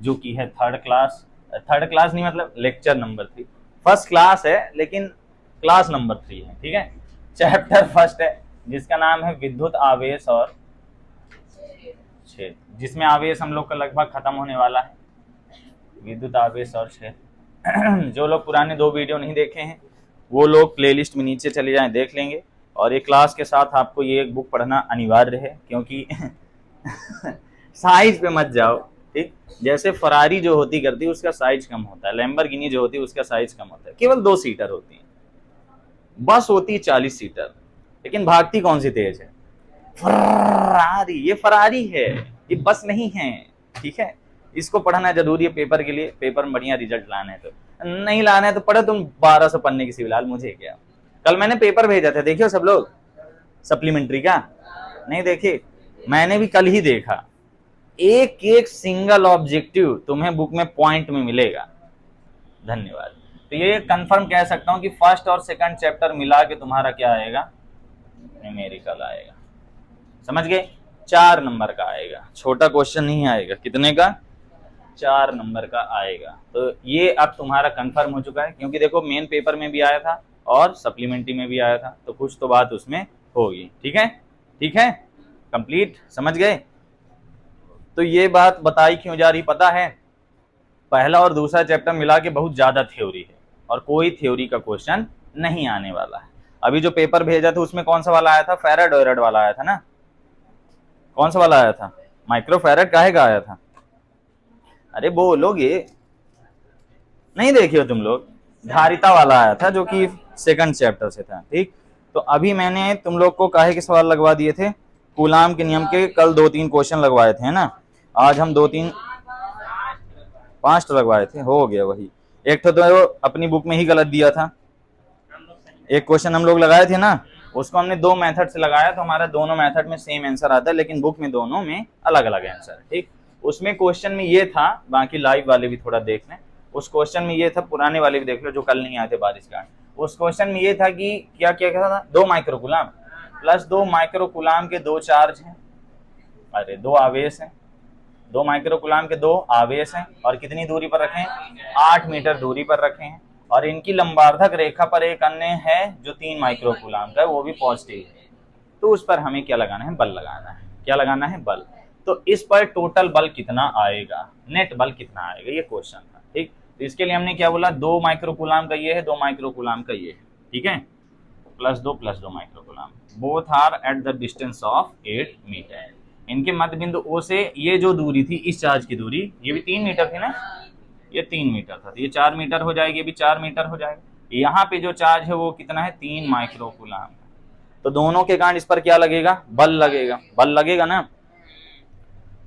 जो कि है थर्ड क्लास नहीं मतलब लेक्चर नंबर 3, फर्स्ट क्लास है लेकिन क्लास नंबर 3 है, ठीक है। चैप्टर फर्स्ट है जिसका नाम है विद्युत आवेश और क्षेत्र, जिसमें आवेश हम लोग का लगभग खत्म होने वाला है, विद्युत आवेश और क्षेत्र। जो लोग पुराने 2 वीडियो नहीं देखे हैं वो लोग प्लेलिस्ट में नीचे चले जाएं, देख लेंगे। और ये क्लास के साथ आपको ये एक बुक पढ़ना अनिवार्य है, क्योंकि साइज पे मत जाओ, ठीक। जैसे फरारी जो होती करती है उसका साइज कम होता है, लैम्बोर्गिनी जो होती है उसका साइज कम होता है, केवल 2 सीटर होती है। बस होती है 40 सीटर, लेकिन भागती कौन सी तेज है? फरारी। ये फरारी है, ये बस नहीं है, ठीक है। इसको पढ़ना जरूरी है पेपर के लिए, पेपर में बढ़िया रिजल्ट लाना है। तो नहीं लाना है तो पढ़ो तुम 1200 पन्ने की फिलहाल, मुझे क्या। कल मैंने पेपर भेजा था, देखियो सब लोग सप्लीमेंट्री का, नहीं देखे? मैंने भी कल ही देखा। एक एक सिंगल ऑब्जेक्टिव तुम्हें बुक में पॉइंट में मिलेगा। धन्यवाद। तो ये कंफर्म कह सकता हूं कि फर्स्ट और सेकंड चैप्टर मिला के तुम्हारा क्या आएगा? न्यूमेरिकल आएगा। समझ गए? 4 नंबर का आएगा, छोटा क्वेश्चन नहीं आएगा। कितने का? 4 नंबर का आएगा। तो ये अब तुम्हारा कंफर्म हो चुका है, क्योंकि देखो मेन पेपर में भी आया था और सप्लीमेंट्री में भी आया था, तो कुछ तो बात उसमें होगी। ठीक है, ठीक है, कंप्लीट। समझ गए? तो ये बात बताई क्यों जा रही पता है? पहला और दूसरा चैप्टर मिला के बहुत ज्यादा थ्योरी है और कोई थ्योरी का क्वेश्चन नहीं आने वाला है। अभी जो पेपर भेजा था उसमें कौन सा वाला आया था? फेराड वाला आया था ना? कौन सा वाला आया था? माइक्रो फेराड काहे का आया था? अरे बोलोगे, नहीं देखी हो तुम लोग? धारिता वाला आया था जो कि सेकंड चैप्टर से था, ठीक। तो अभी मैंने तुम लोग को काहे के सवाल लगवा दिए थे? कूलाम के नियम के कल 2-3 क्वेश्चन लगवाए थे ना। आज हम 5 लगवाए थे, हो गया वही। एक तो अपनी बुक में ही गलत दिया था, एक क्वेश्चन हम लोग लगाए थे ना, उसको हमने 2 मेथड से लगाया, तो हमारा दोनों मेथड में सेम आंसर आता है, लेकिन बुक में दोनों में अलग अलग आंसर है, ठीक। उसमें क्वेश्चन में ये था, बाकी लाइव वाले भी थोड़ा देख लें। उस क्वेश्चन में ये था, पुराने वाले भी देख लो जो कल नहीं आए थे बारिश का। उस क्वेश्चन में ये था कि क्या क्या था? 2 माइक्रोकूलाम प्लस 2 माइक्रोकूलाम के 2 चार्ज हैं, अरे 2 आवेश हैं। 2 माइक्रोकूलाम के 2 आवेश हैं और कितनी दूरी पर रखे हैं? 8 मीटर दूरी पर रखे हैं। और इनकी लंबार्धक रेखा पर एक अन्य है जो 3 माइक्रोकूलाम का है, वो भी पॉजिटिव है। तो उस पर हमें क्या लगाना है? बल लगाना है। क्या लगाना है? बल। तो इस पर टोटल बल कितना आएगा, नेट बल कितना आएगा, ये क्वेश्चन था, ठीक। तो इसके लिए हमने क्या बोला? 2 माइक्रोकूलाम का ये है, 2 माइक्रोकूलाम का ये है, ठीक है, plus 2 microcoulomb. Both are at the distance of 8 metre. इनके मध्य बिंदु ओ से ये जो दूरी थी, इस चार्ज की दूरी, ये भी 3 मीटर थी ना, ये 3 मीटर था, तो ये 4 मीटर हो जाएगी, ये भी 4 मीटर हो जाएगा। यहाँ पे जो चार्ज है वो कितना है? 3 माइक्रोकूलाम। तो दोनों के कारण इस पर क्या लगेगा? बल लगेगा। बल लगेगा ना।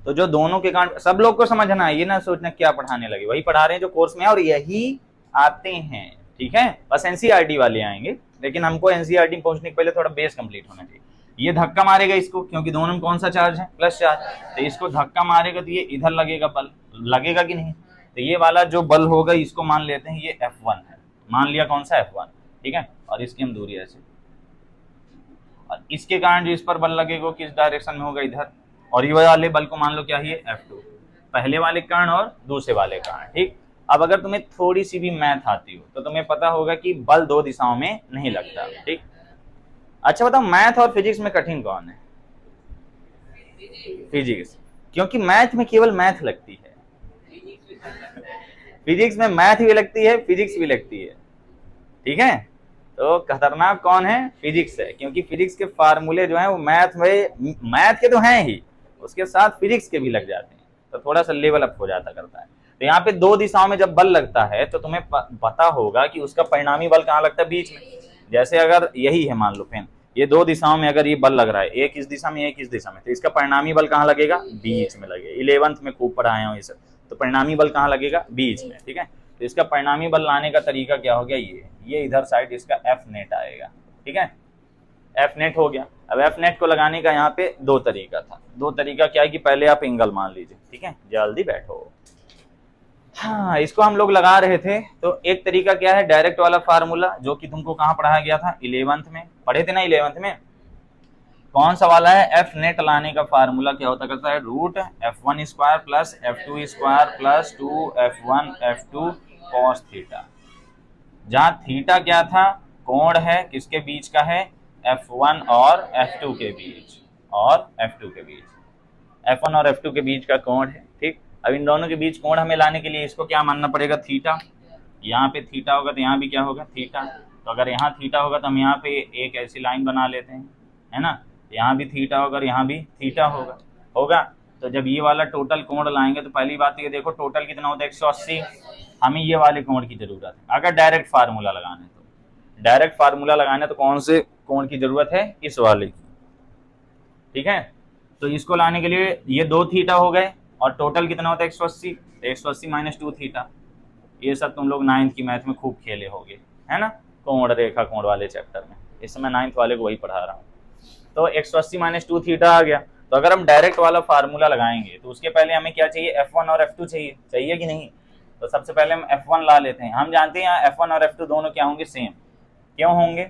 तो जो दोनों के कारण, सब लोग को समझना है, ये ना सोचना क्या पढ़ाने लगे, वही पढ़ा रहे हैं जो कोर्स में है और यही आते हैं, ठीक है। बस एनसीईआरटी वाले आएंगे, लेकिन हमको एनसीईआरटी पहुंचने के पहले थोड़ा बेस कंप्लीट होना चाहिए। ये धक्का मारेगा इसको, क्योंकि दोनों में कौन सा चार्ज है? Plus charge. तो इसको धक्का मारेगा तो ये इधर लगेगा बल, लगेगा कि नहीं? तो ये वाला जो बल होगा इसको मान लेते हैं ये F1 है, मान लिया कौन सा? F1, ठीक है। और इसकी हम दूरी ऐसे, और इसके कारण जो इस पर बल लगेगा किस डायरेक्शन में होगा? इधर। और ये वाले बल को मान लो क्या है? F2, पहले वाले कारण और दूसरे वाले कारण, ठीक। अब अगर तुम्हें थोड़ी सी भी मैथ आती हो तो तुम्हें पता होगा कि बल 2 दिशाओं में नहीं लगता, ठीक। अच्छा बताओ, मैथ और फिजिक्स में कठिन कौन है? फिजिक्स, क्योंकि मैथ में केवल मैथ लगती है। फिजिक्स में मैथ भी लगती है, फिजिक्स भी लगती है, ठीक है। तो खतरनाक कौन है? फिजिक्स है, क्योंकि फिजिक्स के फार्मूले जो हैं वो मैथ के तो हैं ही, उसके साथ फिजिक्स के भी लग जाते हैं, तो थोड़ा सा लेवल अप हो जाता करता है। तो यहाँ पे 2 दिशाओं में जब बल लगता है तो तुम्हें पता होगा कि उसका परिणामी बल कहाँ लगता है? बीच में। जैसे अगर यही है, मान लो पेन, ये 2 दिशाओं में अगर ये बल लग रहा है, एक इस दिशा में एक इस दिशा में, तो इसका परिणामी बल कहाँ लगेगा? बीच में लगेगा। 11th में खूब पढ़ाए हो ये सब। तो परिणामी बल कहाँ लगेगा? बीच में, ठीक है। तो इसका परिणामी बल लाने का तरीका क्या हो गया? ये इधर साइड इसका एफ नेट आएगा, ठीक है। एफ नेट हो गया। अब एफ नेट को लगाने का यहाँ पे 2 तरीका था। 2 तरीका क्या है कि पहले आप एंगल मान लीजिए, ठीक है, जल्दी बैठो। हाँ, इसको हम लोग लगा रहे थे। तो एक तरीका क्या है? डायरेक्ट वाला फार्मूला, जो कि तुमको कहाँ पढ़ाया गया था? 11th में पढ़े थे ना, 11th में। कौन सा वाला है, एफ नेट लाने का फार्मूला क्या होता करता है, root F1 square plus F2 square plus 2F1 F2 cos theta. जहां थीटा क्या था, कोण है, किसके बीच का है, F1 और F2 के बीच, और F2 के बीच, F1 और F2 के बीच का कोण है। ठीक, अब इन दोनों के बीच कोण हमें लाने के लिए इसको क्या मानना पड़ेगा, थीटा। यहाँ पे थीटा होगा तो यहाँ भी क्या होगा, थीटा। तो अगर यहाँ थीटा होगा तो हम यहाँ पे एक ऐसी लाइन बना लेते हैं, है ना, यहाँ भी थीटा होगा और यहाँ भी थीटा होगा होगा तो जब ये वाला टोटल कोण लाएंगे तो पहली बात ये देखो टोटल कितना होता है 180। हमें ये वाले कोण की जरूरत है। अगर डायरेक्ट फार्मूला लगाना है तो डायरेक्ट फार्मूला लगाना है तो कौन से कोण की जरूरत है, इस वाले की। ठीक है, तो इसको लाने के लिए ये 2 थीटा हो गए और टोटल कितना होता है 180, तो 180 माइनस 2 थीटा। ये सब तुम लोग 9th की मैथ में खूब खेले होगे, है ना, कोण रेखा कोण वाले चैप्टर में। इस समय 9th वाले को वही पढ़ा रहा हूँ। तो 180 माइनस 2 थीटा आ गया। तो अगर हम डायरेक्ट वाला फार्मूला लगाएंगे तो उसके पहले हमें क्या चाहिए, F1 और F2 चाहिए कि नहीं। तो सबसे पहले हम F1 ला लेते हैं। हम जानते हैं F1 और F2 दोनों क्या होंगे, सेम। क्यों होंगे,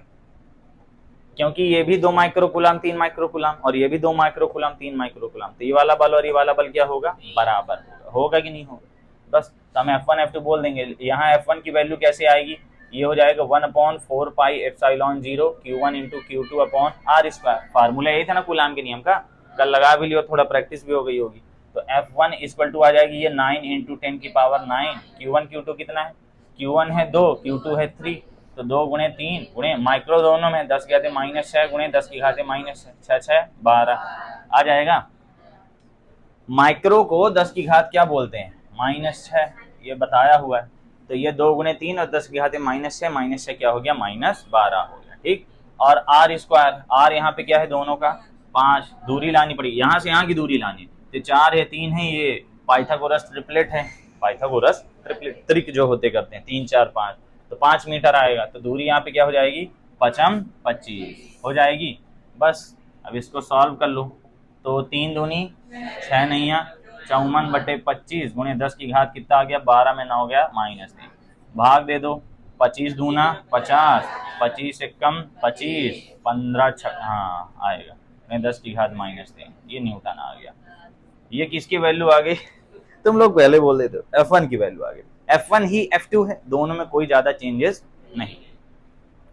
क्योंकि ये भी 2 माइक्रोकूलम 3 माइक्रोकूलम और ये भी 2 माइक्रोकूलम 3 माइक्रोकूलम। तो ये वाला बल और ये वाला बल क्या होगा, बराबर होगा कि नहीं होगा। बस तो हम F1 F2 बोल देंगे। यहाँ F1 की वैल्यू कैसे आएगी, ये हो जाएगा 1/4 pi epsilon 0 Q1 into Q2 upon R square. Formula यही था ना कूलाम के नियम का, कल लगा भी लियो, थोड़ा प्रैक्टिस भी हो गई होगी। तो F1 इक्वल टू आ जाएगी ये 9 इंटू 10 की पावर 9। Q1 Q2 कितना है, Q1 है 2, Q2 है 3, तो 2 गुणे 3 गुणे माइक्रो दोनों में 10 के घाते -6 गुणे 10 की घाते -6 6 12 आ जाएगा। माइक्रो को 10 की घात क्या बोलते हैं, -6, ये बताया हुआ है। तो ये 2 गुणे 3 और 10 की घाते -6 क्या हो गया, -12 हो गया। ठीक, और R स्क्वायर, R यहाँ पे क्या है, दोनों का 5, दूरी लानी पड़ेगी, यहाँ से यहाँ की दूरी लानी। तो 4 है 3 है, ये पाइथागोरस ट्रिपलेट है, पाइथागोरस ट्रिपलेट त्रिक जो होते करते हैं 3 4 5, तो 5 मीटर आएगा। तो दूरी यहाँ पे क्या हो जाएगी, 5 25 हो जाएगी। बस अब इसको सॉल्व कर लो। तो 3 दूनी 6 नैया 54/25 गुणे 10 की घात कितना आ गया, 12 में 9 गया -3, भाग दे दो। 25 दूना 50, 25 से कम 25, 15 हाँ आएगा, गुणे 10 की घात -3, ये न्यूटन आ गया। ये किसकी वैल्यू आ गई तुम लोग पहले बोल देते हो, F1 की वैल्यू आ गई। F1 ही F2 है, दोनों में कोई ज्यादा चेंजेस नहीं,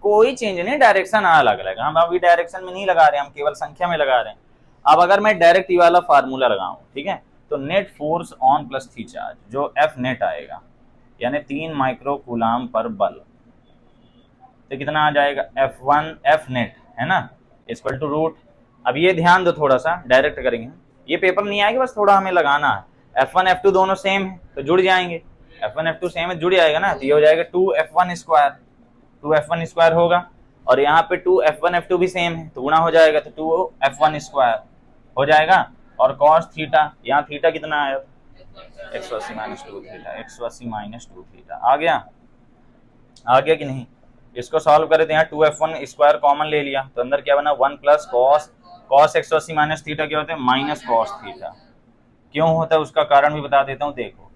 कोई चेंज नहीं, डायरेक्शन अलग अलग। हम अभी डायरेक्शन में नहीं लगा रहे, हम केवल संख्या में लगा रहे हैं। अब अगर मैं डायरेक्ट ये वाला फार्मूला लगाऊं, ठीक है, तो नेट फोर्स ऑन प्लस थी चार्ज जो F नेट आएगा, यानी 3 माइक्रो कूलाम पर बल, तो कितना आ जाएगा, F1 F नेट है ना, इक्वल टू रूट। अब ये ध्यान दो, थोड़ा सा डायरेक्ट करेंगे, ये पेपर नहीं आएगा, बस थोड़ा हमें लगाना है। F1 F2 दोनों सेम है तो जुड़ जाएंगे, F1 F2 सेम है, जुड़ जाएगा ना, तो ये हो जाएगा 2F1 स्क्वायर, 2F1 स्क्वायर होगा। और यहाँ पे 2F1 F2 भी सेम है तो गुणा हो जाएगा, तो 2F1 स्क्वायर हो जाएगा। और cos थीटा, यहाँ थीटा कितना आया, 180 माइनस 2 थीटा, 180 माइनस 2 थीटा आ गया कि नहीं। इसको सॉल्व करें तो यहाँ 2F1 स्क्वायर कॉमन ले लिया, तो अंदर क्या बना, 1 प्लस cos 180 माइनस थीटा क्या होता है, माइनस cos थीटा। क्यों होता है उसका कारण भी बता देता हूँ। देखो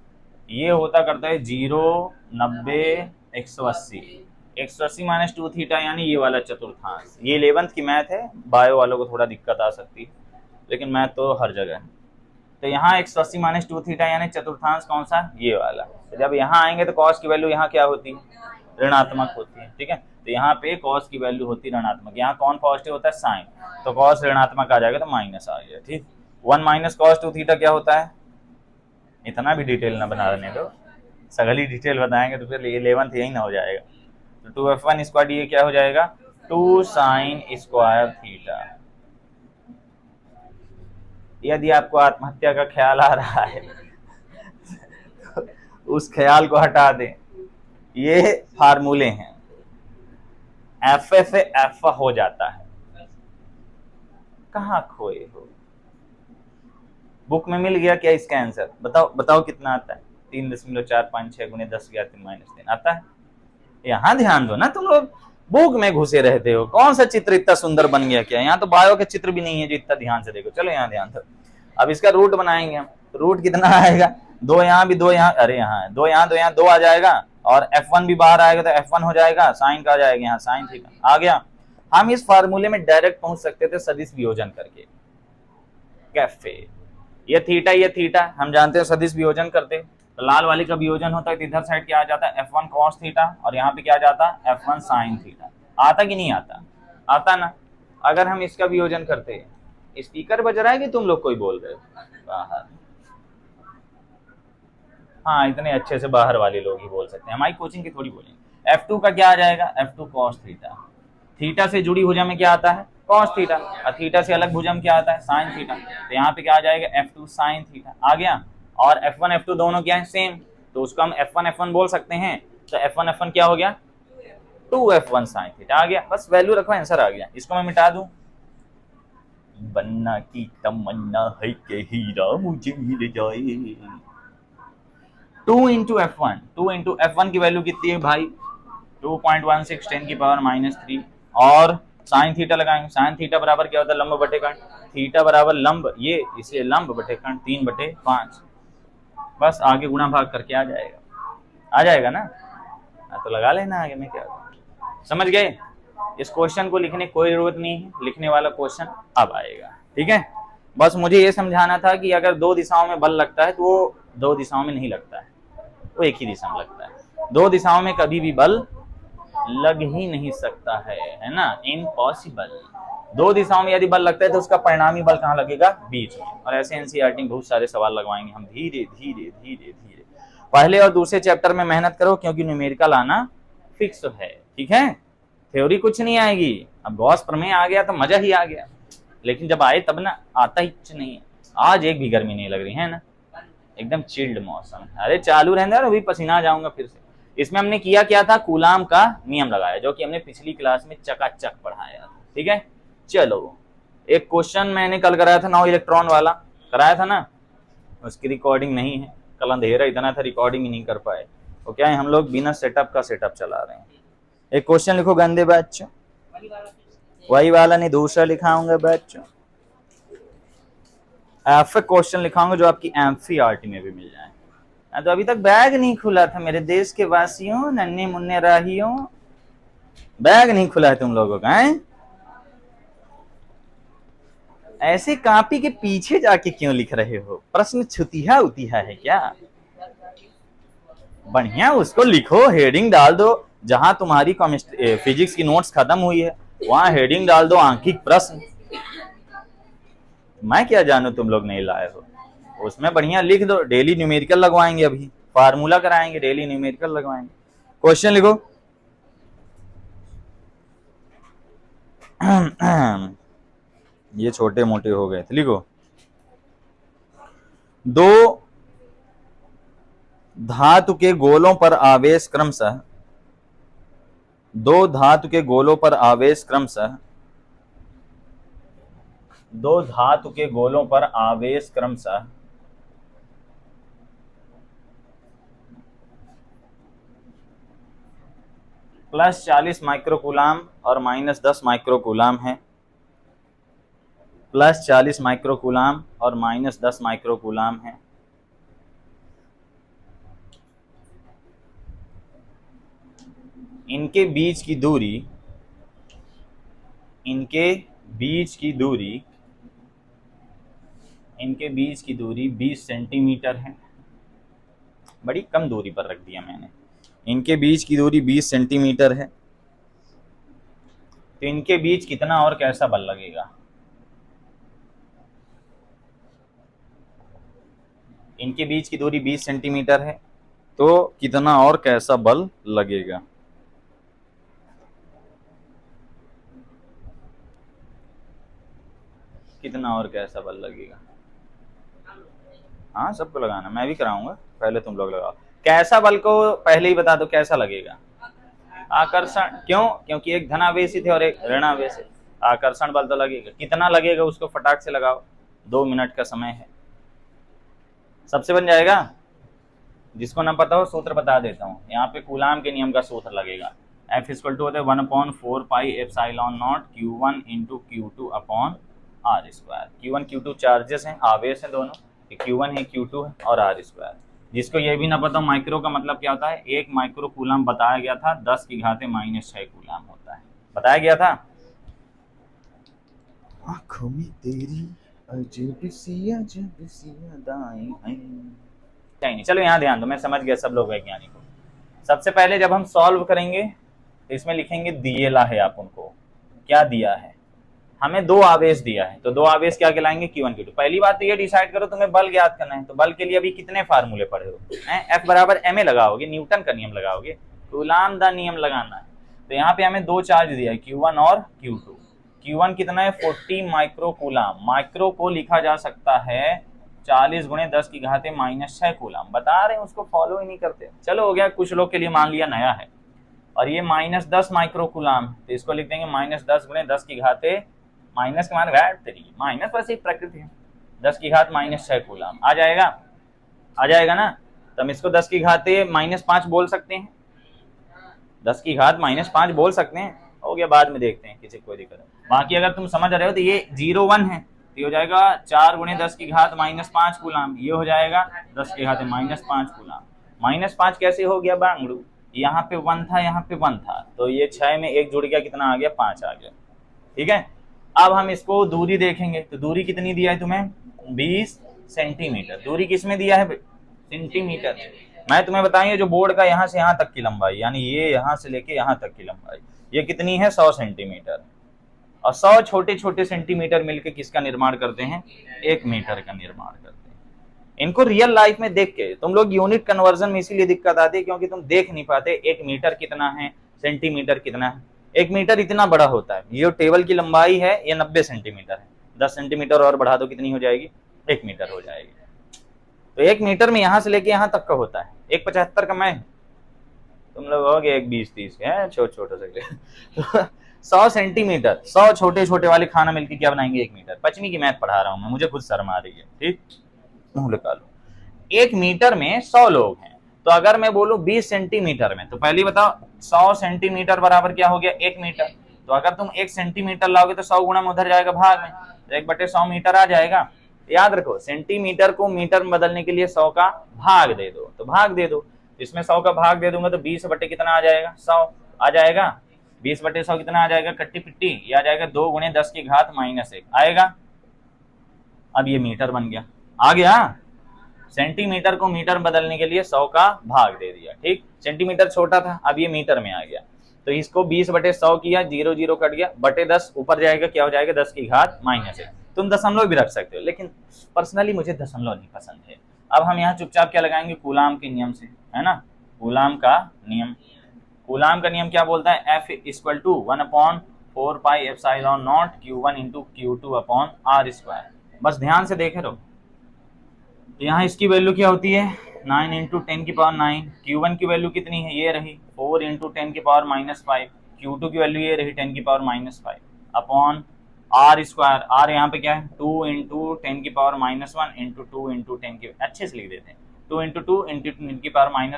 ये होता करता है 0 90 180, 180 माइनस 2 थीटा यानी ये वाला चतुर्थांश। ये 11th की मैथ है, बायो वालों को थोड़ा दिक्कत आ सकती है, लेकिन मैथ तो हर जगह है। तो यहाँ 180 माइनस 2 थीटा यानी चतुर्थांश कौन सा, ये वाला। तो जब यहाँ आएंगे तो cos की वैल्यू यहाँ क्या होती है, ऋणात्मक होती है। ठीक है, तो यहाँ पे cos की वैल्यू होती है ऋणात्मक, यहाँ कौन पॉजिटिव होता है, साइन, तो cos ऋणात्मक आ जाएगा, तो माइनस आ गया। ठीक, 1 माइनस cos 2 थीटा क्या होता है, इतना भी डिटेल ना बना रहे तो सगली डिटेल बताएंगे तो फिर ये 11th यही ना हो जाएगा। तो 2F1 स्क्वायर ये क्या हो जाएगा, 2 साइन स्क्वायर थीटा। यदि आपको आत्महत्या का ख्याल आ रहा है तो उस ख्याल को हटा दें। ये फार्मूले हैं, एफ से एफ हो जाता है, कहाँ खोए हो, बुक में मिल गया क्या इसका आंसर, बताओ कितना आता है, 3.456 गुणे 10 की घात -3 आता है। यहाँ ध्यान दो ना, तुम लोग बुक में घुसे रहते हो, कौन सा चित्र इतना सुंदर बन गया क्या, यहाँ तो बायो के चित्र भी नहीं है जो इतना ध्यान से देखो। चलो यहाँ ध्यान दो, अब इसका रूट बनाएंगे हम, रूट कितना आएगा, 2 यहाँ भी 2 यहाँ, अरे यहाँ 2 यहाँ 2 यहाँ 2 आ जाएगा, और F1 भी बाहर आएगा तो F1 हो जाएगा, साइन का आ जाएगा यहाँ साइन थीटा आ गया। हम इस फार्मूले में डायरेक्ट पहुंच सकते थे सदिश वियोजन करके। कैफे, ये थीटा हम जानते हैं सदिश वियोजन करते, तो लाल वाली का वियोजन होता है तो इधर साइड क्या आ जाता है F1 cos थीटा, और यहाँ पे क्या आ जाता है F1 sin थीटा। आता कि नहीं आता? आता ना। अगर हम इसका वियोजन करते हैं, स्पीकर बज रहा है कि तुम लोग कोई बोल रहे हो बाहर? हाँ, इतने अच्छे से बाहर वाले लोग ही बोल सकते हैं, हमारी कोचिंग की थोड़ी बोलेंगे। F2 का क्या आ जाएगा? F2 cos theta. थीटा से जुड़ी भुजा में क्या आता है? cos थीटा, और थीटा से अलग भुजा में क्या आता है? sin theta. तो यहाँ पे क्या आ जाएगा? F2 sin थीटा आ गया। और F1 F2 दोनों क्या है? सेम, तो उसको हम F1 F1 बोल सकते हैं। तो F1 F1 क्या हो गया? 2F1 sin थीटा आ गया। बस वैल्यू रखो, आंसर आ गया। इसको मैं मिटा दूं, बनना की तमन्ना है कि हीरा मुझे मिल जाए। 2 इंटू F1, 2 इंटू F1 की वैल्यू कितनी है भाई? 2.16 10 की पावर -3, और साइन थीटा लगाएंगे। साइन थीटा बराबर क्या होता है? लंब बटे कर्ण। थीटा बराबर लंब, ये इसे लंब बटे कर्ण 3/5। बस आगे गुणा भाग करके आ जाएगा ना? तो लगा लेना आगे में क्या होगा। समझ गए? इस क्वेश्चन को लिखने की कोई जरूरत नहीं है, लिखने वाला क्वेश्चन अब आएगा। ठीक है, बस मुझे ये समझाना था कि अगर दो दिशाओं में बल लगता है तो वो दो दिशाओं में नहीं लगता है, वो एक ही दिशा में लगता है। दो दिशाओं में कभी भी बल लग ही नहीं सकता है ना? इम्पॉसिबल। दो दिशाओं में यदि बल लगता है तो उसका परिणामी बल कहाँ लगेगा? बीच में। और ऐसे एनसीईआरटी में बहुत सारे सवाल लगवाएंगे हम, धीरे धीरे धीरे धीरे। पहले और दूसरे चैप्टर में मेहनत करो, क्योंकि न्यूमेरिकल आना फिक्स है। ठीक है, थ्योरी कुछ नहीं आएगी। अब गॉस प्रमेय आ गया तो मजा ही आ गया, लेकिन जब आए तब ना, आता ही कुछ नहीं है। आज एक भी गर्मी नहीं लग रही है ना, एकदम चिल्ड मौसम। अरे चालू रहने दो, अभी पसीना आ जाऊंगा फिर से। इसमें हमने किया क्या था? कूलाम का नियम लगाया, जो कि हमने पिछली क्लास में चकाचक पढ़ाया था। ठीक है, चलो एक क्वेश्चन मैंने कल कराया था, 9 इलेक्ट्रॉन वाला कराया था ना, उसकी रिकॉर्डिंग नहीं है। कल अंधेरा इतना था, रिकॉर्डिंग ही नहीं कर पाए। तो क्या है, हम लोग बिना सेटअप का सेटअप चला रहे हैं। एक क्वेश्चन लिखो गंदे बच्चों, वही वाला नहीं, दूसरा लिखाऊंगा बच्चों। ऐसे क्वेश्चन लिखाऊंगा जो आपकी एमसीईआरटी में भी मिल जाए। तो अभी तक बैग नहीं खुला था मेरे देश के वासियों, नन्हे मुन्ने राहियों, बैग नहीं खुला है तुम लोगों का है? ऐसे कॉपी के पीछे जाके क्यों लिख रहे हो? प्रश्न छुतिया उतिया है क्या? बढ़िया उसको लिखो, हेडिंग डाल दो। जहां तुम्हारी फिजिक्स की नोट्स खत्म हुई है वहां हेडिंग डाल दो आंखिक प्रश्न। मैं क्या जानू तुम लोग नहीं लाए हो, उसमें बढ़िया लिख दो। डेली न्यूमेरिकल लगवाएंगे, अभी फार्मूला कराएंगे, डेली न्यूमेरिकल लगवाएंगे। क्वेश्चन लिखो। ये छोटे मोटे हो गए थे, लिखो। दो धातु के गोलों पर आवेश क्रमशः, दो धातु के गोलों पर आवेश क्रमशः, दो धातु के गोलों पर आवेश क्रमशः +40 माइक्रोकूलाम और -10 माइक्रोकूलाम है। +40 माइक्रोकूलाम और -10 माइक्रोकूलाम है। इनके बीच की दूरी, इनके बीच की दूरी, इनके बीच की दूरी 20 सेंटीमीटर है। बड़ी कम दूरी पर रख दिया मैंने। इनके बीच की दूरी 20 सेंटीमीटर है। तो इनके बीच कितना और कैसा बल लगेगा? इनके बीच की दूरी 20 सेंटीमीटर है, तो कितना और कैसा बल लगेगा? कितना और कैसा बल लगेगा? हाँ, सबको लगाना, मैं भी कराऊंगा, पहले तुम लोग लगाओ। कैसा बल को पहले ही बता दो, कैसा लगेगा? आकर्षण। क्यों? क्योंकि एक धनावेशित है और एक ऋणावेशित। आकर्षण बल तो लगेगा। कितना लगेगा उसको फटाक से लगाओ, 2 मिनट का समय है। सबसे बन जाएगा। जिसको ना पता हो सूत्र बता देता हूँ। यहाँ पे कूलाम के नियम का सूत्र लगेगा। F = होता है 1/4 pi epsilon not Q1 × Q2 upon R²। Q1 Q2 charges हैं, आवेश हैं दोनों, Q1 है Q2 है, और R²। जिसको ये भी ना पता, माइक्रो का मतलब क्या होता है? 1 माइक्रो कूलाम बताया गया था 10⁻⁻⁶ कूलाम होता है, बताया गया था। आंखों में तेरी अजब सी अदाएं हैं। नहीं, चलो यहाँ ध्यान दो, मैं समझ गया सब लोग वैज्ञानिक हो। सबसे पहले जब हम सॉल्व करेंगे तो इसमें लिखेंगे दिएला है आप उनको। क्या दिया है? हमें दो आवेश दिया है, तो दो आवेश क्या कहलाएंगे? Q1 Q2। पहली बात तो ये डिसाइड करो तुम्हें बल ज्ञात करना है, तो बल के लिए अभी कितने फार्मूले पढ़े हो? F बराबर ma लगाओगे, न्यूटन का नियम लगाओगे, कूलाम दा नियम लगाना है। तो यहाँ पे हमें दो चार्ज दिया है, Q1 और Q2। Q1 कितना है? 40 माइक्रो कूलाम। माइक्रो को लिखा जा सकता है 40 गुणे 10 की घाते -6 कूलाम। बता रहे हैं, उसको फॉलो ही नहीं करते। चलो हो गया, कुछ लोग के लिए मान लिया नया है। और ये -10 माइक्रो कूलाम, तो इसको लिख देंगे -10 गुणे 10 की घाते माइनस के मान माइनस, बस एक प्रकृति है। 10 की घात -6 कूलाम आ जाएगा, आ जाएगा ना। तो हम इसको 10 की घाते -5 बोल सकते हैं, 10 की घात -5 बोल सकते हैं। हो गया, बाद में देखते हैं, किसी कोई दिक्कत है। बाकी अगर तुम समझ रहे हो तो ये 0 1 है, तो ये हो जाएगा 4 गुणे 10 की घात -5 कूलाम। ये हो जाएगा 10 की घात -5 कूलाम। -5 कैसे हो गया बांगड़ू? यहाँ पे 1 था, यहाँ पे 1 था, तो ये 6 में 1 जुड़ गया, कितना आ गया? 5 आ गया। ठीक है, अब हम इसको दूरी देखेंगे, तो दूरी कितनी दिया है तुम्हें? 20 सेंटीमीटर। दूरी किसमें दिया है? सेंटीमीटर। मैं तुम्हें बताइए, जो बोर्ड का यहाँ से यहाँ तक की लंबाई, यानी ये यहाँ से लेके यहाँ तक की लंबाई, ये कितनी है? 100 सेंटीमीटर। और 100 छोटे छोटे सेंटीमीटर मिलके किसका निर्माण करते हैं? 1 मीटर का निर्माण करते हैं। इनको रियल लाइफ में देख के तुम लोग यूनिट कन्वर्जन में इसीलिए दिक्कत आती है, क्योंकि तुम देख नहीं पाते 1 मीटर कितना है, सेंटीमीटर कितना है। 1 मीटर इतना बड़ा होता है। ये टेबल की लंबाई है, ये 90 सेंटीमीटर है। 10 सेंटीमीटर और बढ़ा दो, कितनी हो जाएगी? 1 मीटर हो जाएगी। तो 1 मीटर में यहाँ से लेके यहाँ तक का होता है। 1,75 का मैं, तुम लोग हो गए 1,20-30 के, छोटे से 100 सेंटीमीटर, 100 छोटे छोटे वाले खाना मिलके क्या बनाएंगे? 1 मीटर। 5वीं की मैथ पढ़ा रहा हूँ मैं, मुझे खुद शर्म आ रही है। ठीक, मुंह लगा लो। 1 मीटर में 100 लोग हैं, तो अगर मैं बोलूं 20 सेंटीमीटर में, तो पहले बताओ 100 सेंटीमीटर बराबर क्या हो गया? 1 मीटर। तो अगर तुम 1 सेंटीमीटर लाओगे तो 100 गुणा में उधर जाएगा भाग में, तो 1/100 मीटर आ जाएगा। याद रखो, सेंटीमीटर को मीटर में बदलने के लिए 100 का भाग दे दो, तो भाग दे दो। इसमें 100 का भाग दे दूंगा तो 20 बटे कितना आ जाएगा? 100 आ जाएगा। 20/100 कितना आ जाएगा? कट्टी पिट्टी, ये आ जाएगा 2 गुणे 10 की घात -1 आएगा। अब ये मीटर बन गया, आ गया। सेंटीमीटर को मीटर बदलने के लिए 100 का भाग दे दिया। ठीक, सेंटीमीटर छोटा था, अब ये मीटर में आ गया, तो इसको 20/100 किया, 0 0 कट गया, बटे 10 ऊपर जाएगा, क्या हो जाएगा? 10 की घात -1। तुम दशमलव भी रख सकते हो, लेकिन पर्सनली मुझे दशमलव नहीं पसंद है। अब हम यहाँ चुपचाप क्या लगाएंगे? कूलाम के नियम से, है ना। कूलाम का नियम, कूलाम का नियम क्या बोलता है? F = 1/4πε0 Q1 × Q2/r²। बस ध्यान से देखे रहो, यहाँ इसकी वैल्यू क्या होती है? 9 × 10⁹। Q1 की वैल्यू कितनी है? ये रही 4 × 10⁻⁵। Q2 की वैल्यू ये रही 10⁻⁵ अपॉन r²। r यहाँ पे क्या है? 2 × 10⁻⁻1 × 2 × 10 अच्छे से लिख देते हैं, 2 × 2 × 10⁻⁻1 ×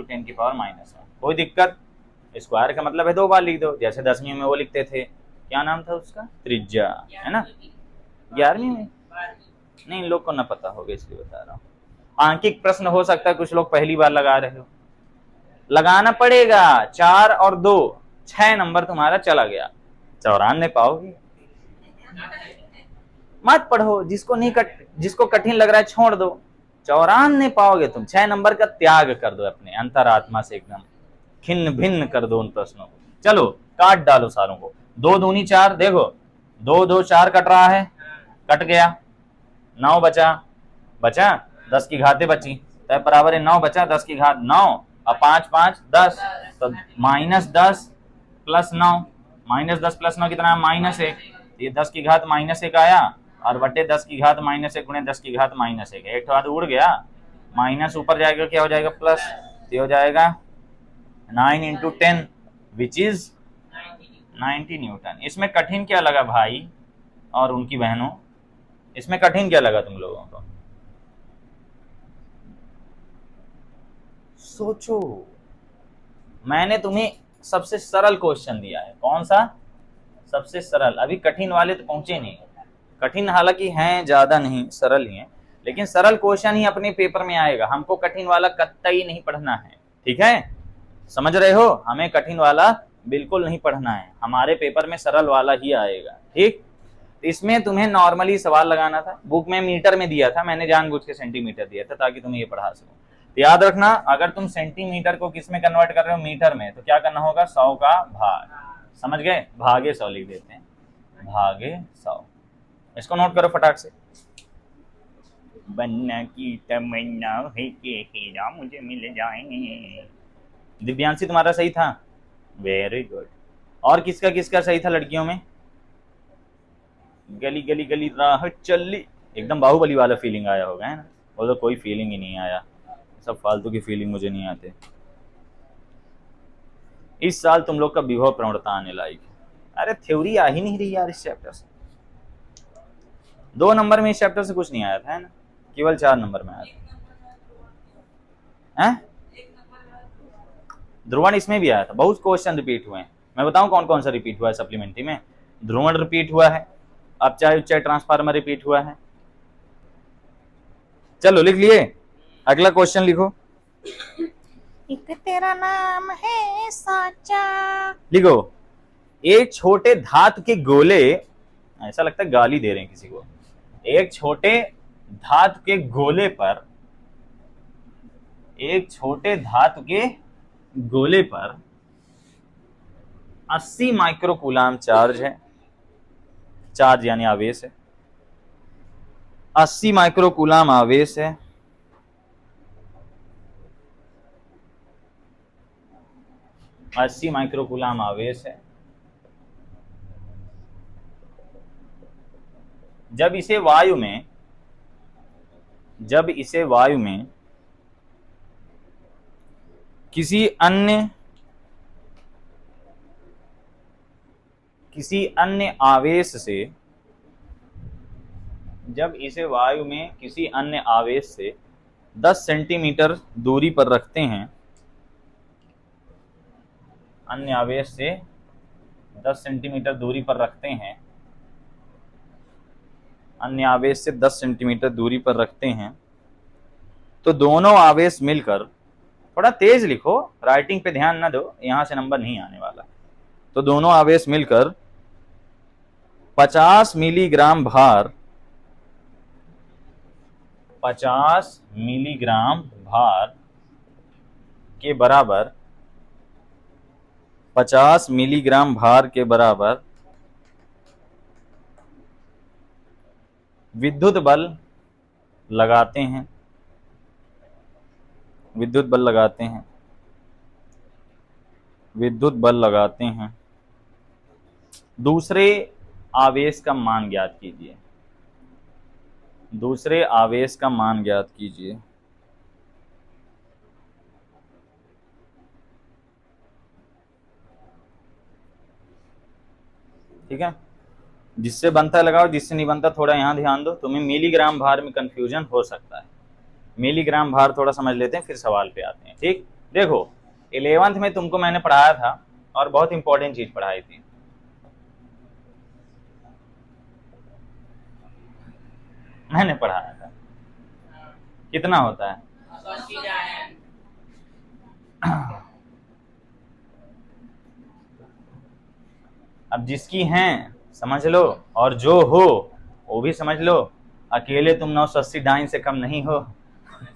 10⁻⁻1। कोई दिक्कत? स्क्वायर का मतलब है 2 बार लिख दो, जैसे 10वीं में वो लिखते थे, क्या नाम था उसका? त्रिज्या, है ना। 11वीं में नहीं, लोग को ना पता होगा इसलिए बता रहा हूँ। आंकिक प्रश्न हो सकता है, कुछ लोग पहली बार लगा रहे हो, लगाना पड़ेगा। 4 और 2 6 नंबर तुम्हारा चला गया। 94 पाओगे? मत पढ़ो, जिसको कठिन लग रहा है छोड़ दो। 94 पाओगे तुम। 6 नंबर का त्याग कर दो, अपने अंतरात्मा से एकदम खिन्न भिन्न कर दो उन प्रश्नों को। चलो काट डालो सारों को। 2 दूनी 4, देखो 2 2 4 कट रहा है, कट गया। 9 बचा 10 की घातें बची, तो बराबर है 9 बचा 10 की घात 9 और 5 5 10, तो -10 + 9, -10 + 9 कितना है? -1। ये 10 की घात -1 आया, और बटे 10 की घात -1 गुणे 10 की घात -1। एक तो हाथ उड़ गया, माइनस ऊपर जाएगा, क्या हो जाएगा? प्लस। ये हो जाएगा 9 × 10 विच इज 90 न्यूटन। इसमें कठिन क्या लगा भाई और उनकी बहनों? इसमें कठिन क्या लगा तुम लोगों को? सोचो। मैंने तुम्हें सबसे सरल क्वेश्चन दिया है। कौन सा? सबसे सरल। अभी कठिन वाले तो पहुंचे नहीं। कठिन हालांकि हैं, ज्यादा नहीं, सरल ही हैं, लेकिन सरल क्वेश्चन ही अपने पेपर में आएगा। हमको कठिन वाला कतई नहीं पढ़ना है, ठीक है? समझ रहे हो? हमें कठिन वाला बिल्कुल नहीं पढ़ना है, हमारे पेपर में सरल वाला ही आएगा। ठीक, इसमें तुम्हें नॉर्मली सवाल लगाना था, बुक में मीटर में दिया था, मैंने जानबूझ के सेंटीमीटर दिया था ताकि तुम्हें ये पढ़ा सकूं। तो याद रखना, अगर तुम सेंटीमीटर को किस में कन्वर्ट कर रहे हो, मीटर में, तो क्या करना होगा, 100 का भाग, समझ गए, भागे 100 लिख देते हैं, भागे 100। इसको नोट करो फटाक से। बनना की तमन्ना है कि हीरा मुझे मिल जाए। दिव्यांशी तुम्हारा सही था, वेरी गुड। और किसका किसका सही था लड़कियों में? गली गली गली राह चली, एकदम बाहुबली वाला फीलिंग आया होगा, है ना? वो तो कोई फीलिंग ही नहीं आया, सब फालतू की फीलिंग मुझे नहीं आते। इस साल तुम लोग का विभव प्रवणता आने लायक है। अरे थ्योरी आ ही नहीं रही यार इस चैप्टर से। 2 नंबर में इस चैप्टर से कुछ नहीं आया था, है ना? केवल 4 नंबर में आया था। ध्रुवण इसमें भी आया था, बहुत क्वेश्चन रिपीट हुए हैं। मैं बताऊं कौन कौन सा रिपीट हुआ है सप्लीमेंट्री में? ध्रुवण रिपीट हुआ है, अपचाय उच्चाय ट्रांसफार्मर रिपीट हुआ है। चलो लिख लिए, अगला क्वेश्चन लिखो। एक तेरा नाम है साचा। लिखो, एक छोटे धातु के गोले, ऐसा लगता है गाली दे रहे हैं किसी को। एक छोटे धातु के गोले पर, एक छोटे धातु के गोले पर 80 माइक्रोकूलाम चार्ज है, चार्ज यानी आवेश है, 80 माइक्रोकूलाम आवेश है, 80 माइक्रोकूलाम आवेश है। जब इसे वायु में, जब इसे वायु में किसी अन्य आवेश से, जब इसे वायु में किसी अन्य आवेश से 10 सेंटीमीटर दूरी पर रखते हैं, अन्य आवेश से 10 सेंटीमीटर दूरी पर रखते हैं, अन्य आवेश से 10 सेंटीमीटर दूरी पर रखते हैं, तो दोनों आवेश मिलकर, थोड़ा तेज लिखो, राइटिंग पे ध्यान ना दो, यहां से नंबर नहीं आने वाला। तो दोनों आवेश मिलकर 50 मिलीग्राम भार, 50 मिलीग्राम भार के बराबर, 50 मिलीग्राम भार के बराबर विद्युत बल लगाते हैं, विद्युत बल लगाते हैं, विद्युत बल लगाते हैं। दूसरे आवेश का मान ज्ञात कीजिए, दूसरे आवेश का मान ज्ञात कीजिए। ठीक है, जिससे बनता लगाओ, जिससे नहीं बनता थोड़ा यहां ध्यान दो। तुम्हें मिलीग्राम भार में कंफ्यूजन हो सकता है, मिलीग्राम भार थोड़ा समझ लेते हैं फिर सवाल पे आते हैं। ठीक, देखो 11th में तुमको मैंने पढ़ाया था और बहुत इंपॉर्टेंट चीज पढ़ाई थी। मैंने पढ़ाया था, कितना होता है? अब जिसकी हैं समझ लो, और जो हो वो भी समझ लो, अकेले तुम 980 डाइन से कम नहीं हो।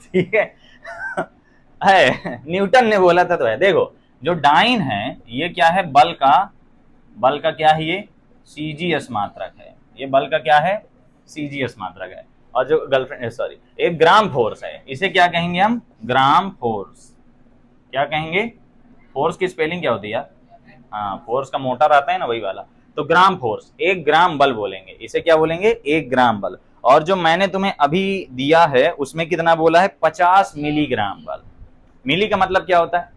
ठीक है, न्यूटन ने बोला था तो है। देखो जो डाइन है ये क्या है, बल का क्या है, ये सीजीएस मात्रक है, ये बल का क्या है, सीजीएस मात्रक है। और जो गर्लफ्रेंड, सॉरी, एक ग्राम फोर्स है, इसे क्या कहेंगे हम, ग्राम फोर्स। क्या कहेंगे, फोर्स की स्पेलिंग क्या होती है यार? हाँ, फोर्स का मोटर आता है ना, वही वाला। तो ग्राम फोर्स, 1 ग्राम बल बोलेंगे, इसे क्या बोलेंगे, 1 ग्राम बल। और जो मैंने तुम्हें अभी दिया है उसमें कितना बोला है, 50 मिलीग्राम बल। मिली का मतलब क्या होता है,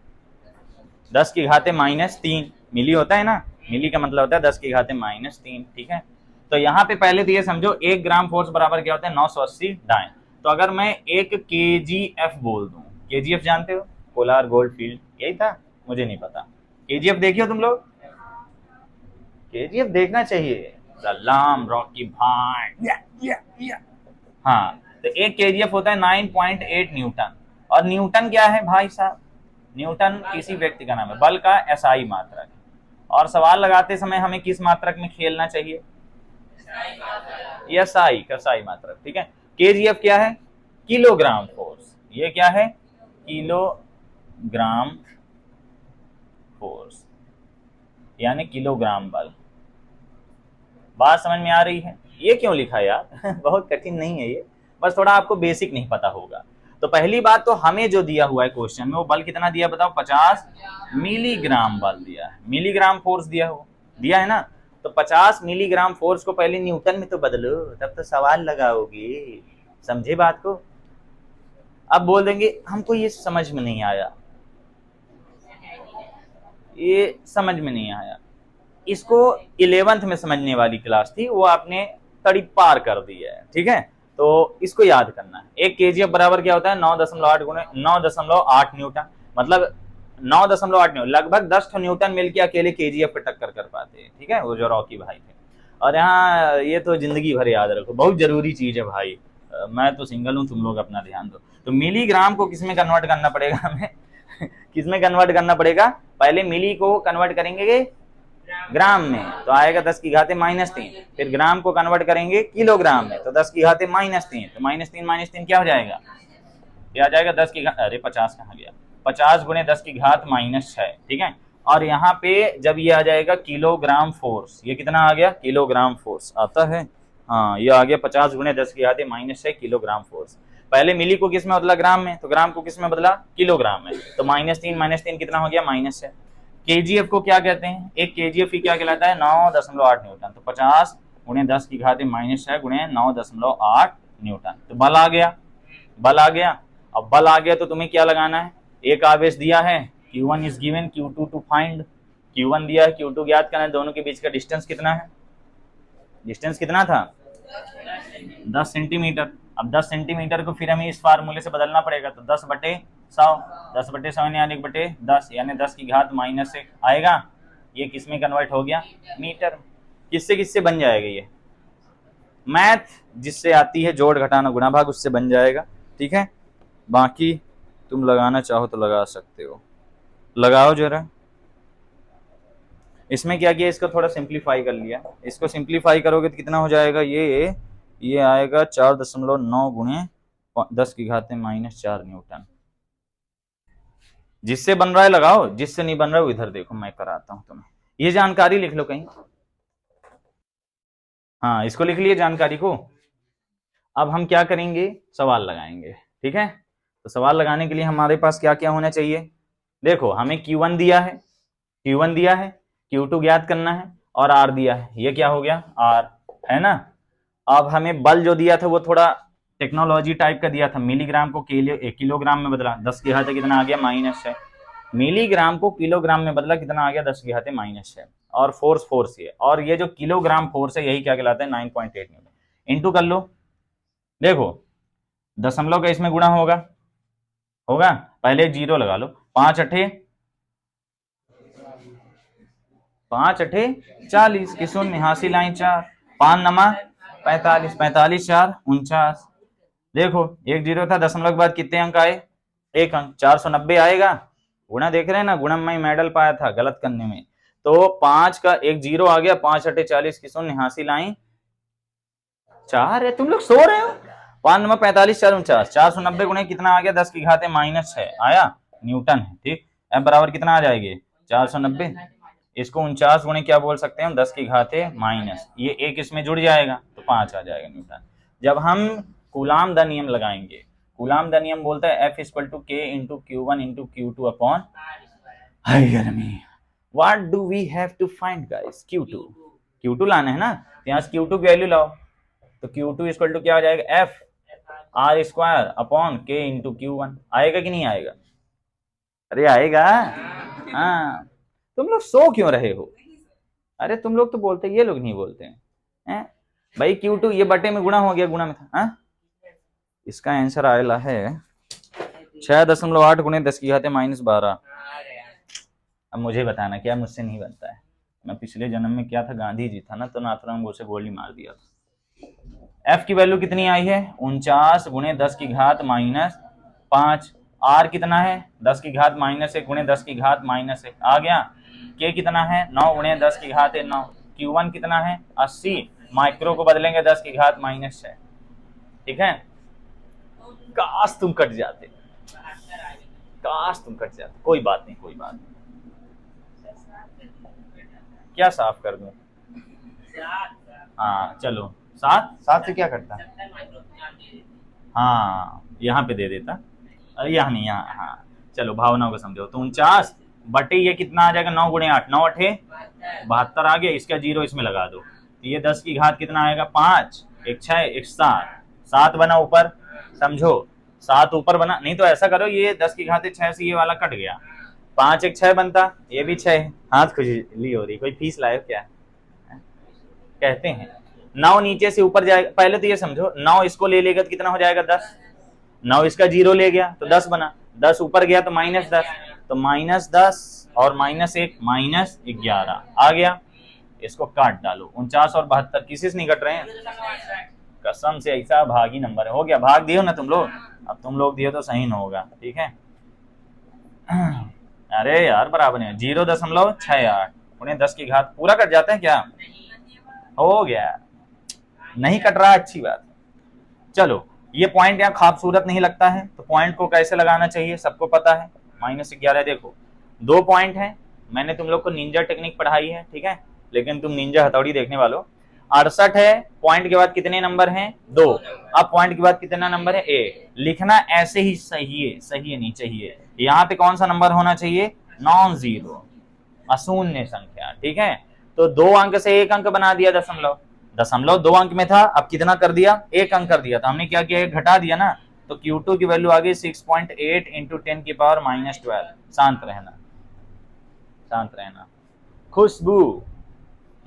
10 की घाते -3 मिली होता है ना, मिली का मतलब होता है 10 की घाते -3। ठीक है, तो यहाँ पे पहले तो ये समझो 1 ग्राम फोर्स बराबर क्या होता है, 980 डाइन। तो अगर मैं 1 kgf बोल दूं, kgf जानते हो, पोलर गोल्ड फील्ड, यही था, मुझे नहीं पता। केजीएफ देखिए तुम लोग, केजीएफ देखना चाहिए, सलाम रॉकी भाई। हाँ, तो 1 केजीएफ होता है 9.8 न्यूटन। और न्यूटन क्या है भाई साहब, न्यूटन किसी व्यक्ति का नाम है, बल का एसआई मात्रक है। और सवाल लगाते समय हमें किस मात्रक में खेलना चाहिए, या साई का साई मात्रक, ठीक है। केजीएफ क्या है? Kilogram force. ये क्या है? किलोग्राम फोर्स यानी किलोग्राम बल। बात समझ में आ रही है? ये क्यों लिखा यार बहुत कठिन नहीं है ये, बस थोड़ा आपको बेसिक नहीं पता होगा। तो पहली बात तो हमें जो दिया हुआ है क्वेश्चन में वो बल कितना दिया बताओ? 50 मिलीग्राम बल दिया है, मिलीग्राम फोर्स दिया है ना। तो 50 मिलीग्राम फोर्स को पहले न्यूटन में तो बदलो, तब तो सवाल लगाओगे। समझे बात को? अब बोल देंगे हमको ये समझ में नहीं आया, ये समझ में नहीं आया। इसको 11th में समझने वाली क्लास थी, वो आपने तड़ी पार कर दी है, ठीक है। तो इसको याद करना है। एक केजीएफ बराबर क्या होता है? 9.8 गुणे 9.8 न्यूटन, मतलब 9.8 न्यूटन, लगभग 10 न्यूटन मिलके अकेले केजीएफ पे टक्कर कर पाते हैं, ठीक है, वो जो रॉकी भाई थे। और यहाँ ये तो जिंदगी भर याद रखो, बहुत जरूरी चीज है भाई। मैं तो सिंगल हूँ, तुम लोग अपना ध्यान दो। तो मिलीग्राम को किसमें कन्वर्ट करना पड़ेगा हमें किसमें कन्वर्ट करना पड़ेगा? पहले मिली को कन्वर्ट करेंगे ग्राम में, तो आएगा 10 की घाते -3। फिर ग्राम को कन्वर्ट करेंगे किलोग्राम में, तो 10 की घाते -3। तो -3 क्या हो जाएगा? क्या आ जाएगा? 10 की घात, अरे 50 कहाँ गया? 50 गुणे 10 की घात -6, ठीक है। और यहाँ पे जब ये आ जाएगा किलोग्राम फोर्स, ये कितना आ गया? किलोग्राम फोर्स आता है, हाँ ये आ गया 50 गुणे 10 की घाते -6 किलोग्राम फोर्स। पहले मिली को किस में बदला? ग्राम में, तो ग्राम को किस में बदला? किलोग्राम में। तो -3 कितना हो गया? -6। केजीएफ को क्या कहते हैं? एक केजीएफ ही क्या कहलाता है? 9.8 न्यूटन। तो 50 गुणे 10 की घाते -6 गुणे 9.8 न्यूटन। तो बल आ गया, बल आ गया। अब बल आ गया तो तुम्हें क्या लगाना है? एक आवेश दिया है Q1 is given, Q2 to find. Q1 दिया है, Q2 ज्ञात करना है। दोनों के बीच का डिस्टेंस कितना है? डिस्टेंस कितना था? 10 सेंटीमीटर। अब 10 सेंटीमीटर को फिर हमें इस फार्मूले से बदलना पड़ेगा, तो 10/100, 10/100 यानी 1/10 यानी 10 की घात -1 आएगा। ये किस में कन्वर्ट हो गया? मीटर। किससे किससे बन जाएगा ये? मैथ जिससे आती है, जोड़ घटाना गुणा भाग, उससे बन जाएगा, ठीक है। बाकी तुम लगाना चाहो तो लगा सकते हो, लगाओ जरा। इसमें क्या किया? इसको थोड़ा सिंप्लीफाई कर लिया। इसको सिंप्लीफाई करोगे तो कितना हो जाएगा? ये आएगा 4.9 गुणे 10 की घाते -4 न्यूटन। जिससे बन रहा है लगाओ, जिससे नहीं बन रहा है इधर देखो, मैं कराता हूं तुम्हें। ये जानकारी लिख लो कहीं, हाँ इसको लिख लिए जानकारी को। अब हम क्या करेंगे? सवाल लगाएंगे, ठीक है। तो सवाल लगाने के लिए हमारे पास क्या क्या होना चाहिए? देखो हमें Q1 दिया है, Q1 दिया है, Q2 ज्ञात करना है, और R दिया है। ये क्या हो गया? R है ना। अब हमें बल जो दिया था वो थोड़ा टेक्नोलॉजी टाइप का दिया था, मिलीग्राम को किलोग्राम में बदला, 10 की घाते कितना आ गया? -6। मिलीग्राम को किलोग्राम में बदला, कितना आ गया? 10 की घाते -6। और फोर्स ये, और ये जो किलोग्राम फोर्स है यही क्या कहलाता है? 9.8 न्यूटन। इंटू कर लो। देखो दशमलव का इसमें गुणा होगा, पहले 0 लगा लो। 5 अठे 40 की शून्य, हासिल आई 4, 5 नमा 45, 45 4 49। देखो 1 0 था, दशमलव के बाद कितने अंक आए? 1 अंक, 490 आएगा। गुणा देख रहे हैं ना, गुणा में मेडल पाया था गलत करने में। तो 5 का 1 0 आ गया, 5 अठे 40 की शून्य, हासिल आई 4 है। तुम लोग सो रहे हो? 5 नमा 45 4 49, 490 गुणे कितना आ गया? 10 की घाते -6 आया, न्यूटन है, ठीक। अब बराबर कितना आ जाएगी? 490। इसको 49 गुणे क्या बोल सकते हैं हम? 10 की घाते माइनस, ये एक इसमें जुड़ जाएगा तो 5 आ जाएगा न्यूटन। जब हम कूलाम दा नियम लगाएंगे, कूलाम दा नियम बोलता है F = K × Q1 × Q2 upon हाई गर्मी। What do we have to find guys? Q2 लाना है ना, तो यहाँ से Q2 की वैल्यू लाओ। तो Q2 = क्या आ जाएगा? F R² upon K × Q1। आएगा कि नहीं आएगा? अरे आएगा, हाँ। तुम लोग सो क्यों रहे हो? अरे तुम लोग तो बोलते, ये लोग नहीं बोलते हैं भाई। Q2 ये बटे में गुणा हो गया, गुणा में था, हाँ? इसका आंसर आएला है 6.8 गुणे 10 की घाते -12। अब मुझे बताना, क्या मुझसे नहीं बनता है? मैं पिछले जन्म में क्या था? गांधी जी था ना, तो नाथुराम गोडसे गोली मार दिया था। F की वैल्यू कितनी आई है? 49 गुणे 10 की घात -5। R कितना है? 10 की घात -1 गुणे 10 की घात -1 आ गया। K कितना है? 9 गुणे 10 की घात 9। Q1 कितना है? 80 माइक्रो को बदलेंगे 10 की घात -6। ठीक है, काश तुम कट जाते, काश तुम कट जाते। कोई बात नहीं, कोई बात नहीं। क्या साफ कर दूं? हाँ चलो, 7 से क्या कटता? हाँ यहाँ पे दे देता, अरे यहाँ नहीं, यहाँ। हाँ चलो, भावनाओं को समझो। तो 49 बटे ये कितना आ जाएगा? 9 गुणे 8, 9 8 72 आ गया। इसका 0 इसमें लगा दो, तो ये 10 की घात कितना आएगा? 5, 1 6 1 7, 7 बना ऊपर, समझो 7 ऊपर बना। नहीं तो ऐसा करो, ये 10 की घात 6 से ये वाला कट गया, 5 1 6 बनता, ये भी 6 है। हाथ खुजली हो रही, कोई फीस लाए क्या? कहते हैं 9 नीचे से ऊपर जाएगा। पहले तो ये समझो, 9 इसको ले लेगा तो कितना हो जाएगा? 10। 9 इसका 0 ले गया तो 10 बना, 10 ऊपर गया तो -10, तो -10 और -1 -11 आ गया। इसको काट डालो, 49 और 72 किसी से नहीं कट रहे हैं, कसम से ऐसा भागी नंबर हो गया। भाग दियो ना तुम लोग, अब तुम लोग दियो तो सही न होगा। ठीक है, अरे यार बराबर है, 0.68 उन्हें 10 की घात पूरा कट जाते हैं क्या? हो गया, नहीं कट रहा, अच्छी बात। चलो, ये पॉइंट यहाँ खूबसूरत नहीं लगता है, तो पॉइंट को कैसे लगाना चाहिए सबको पता है। -11 देखो, 2 पॉइंट है, मैंने तुम लोग को निंजा टेक्निक पढ़ाई है, ठीक है, लेकिन तुम निंजा हथौड़ी देखने वालों। 68 है, पॉइंट के बाद कितने नंबर हैं? 2। अब पॉइंट के बाद कितना नंबर है? 1। लिखना ऐसे ही सही है, सही है नहीं चाहिए। यहाँ पे कौन सा नंबर होना चाहिए? नॉन जीरो, अशून्य संख्या। ठीक है, तो 2 अंक से 1 अंक बना दिया, दशमलव। दशमलव 2 अंक में था, अब कितना कर दिया? 1 अंक कर दिया। तो हमने क्या किया? 1 घटा दिया ना, तो Q2 की वैल्यू आ गई 6.8 × 10⁻12। शांत रहना, शांत रहना। खुशबू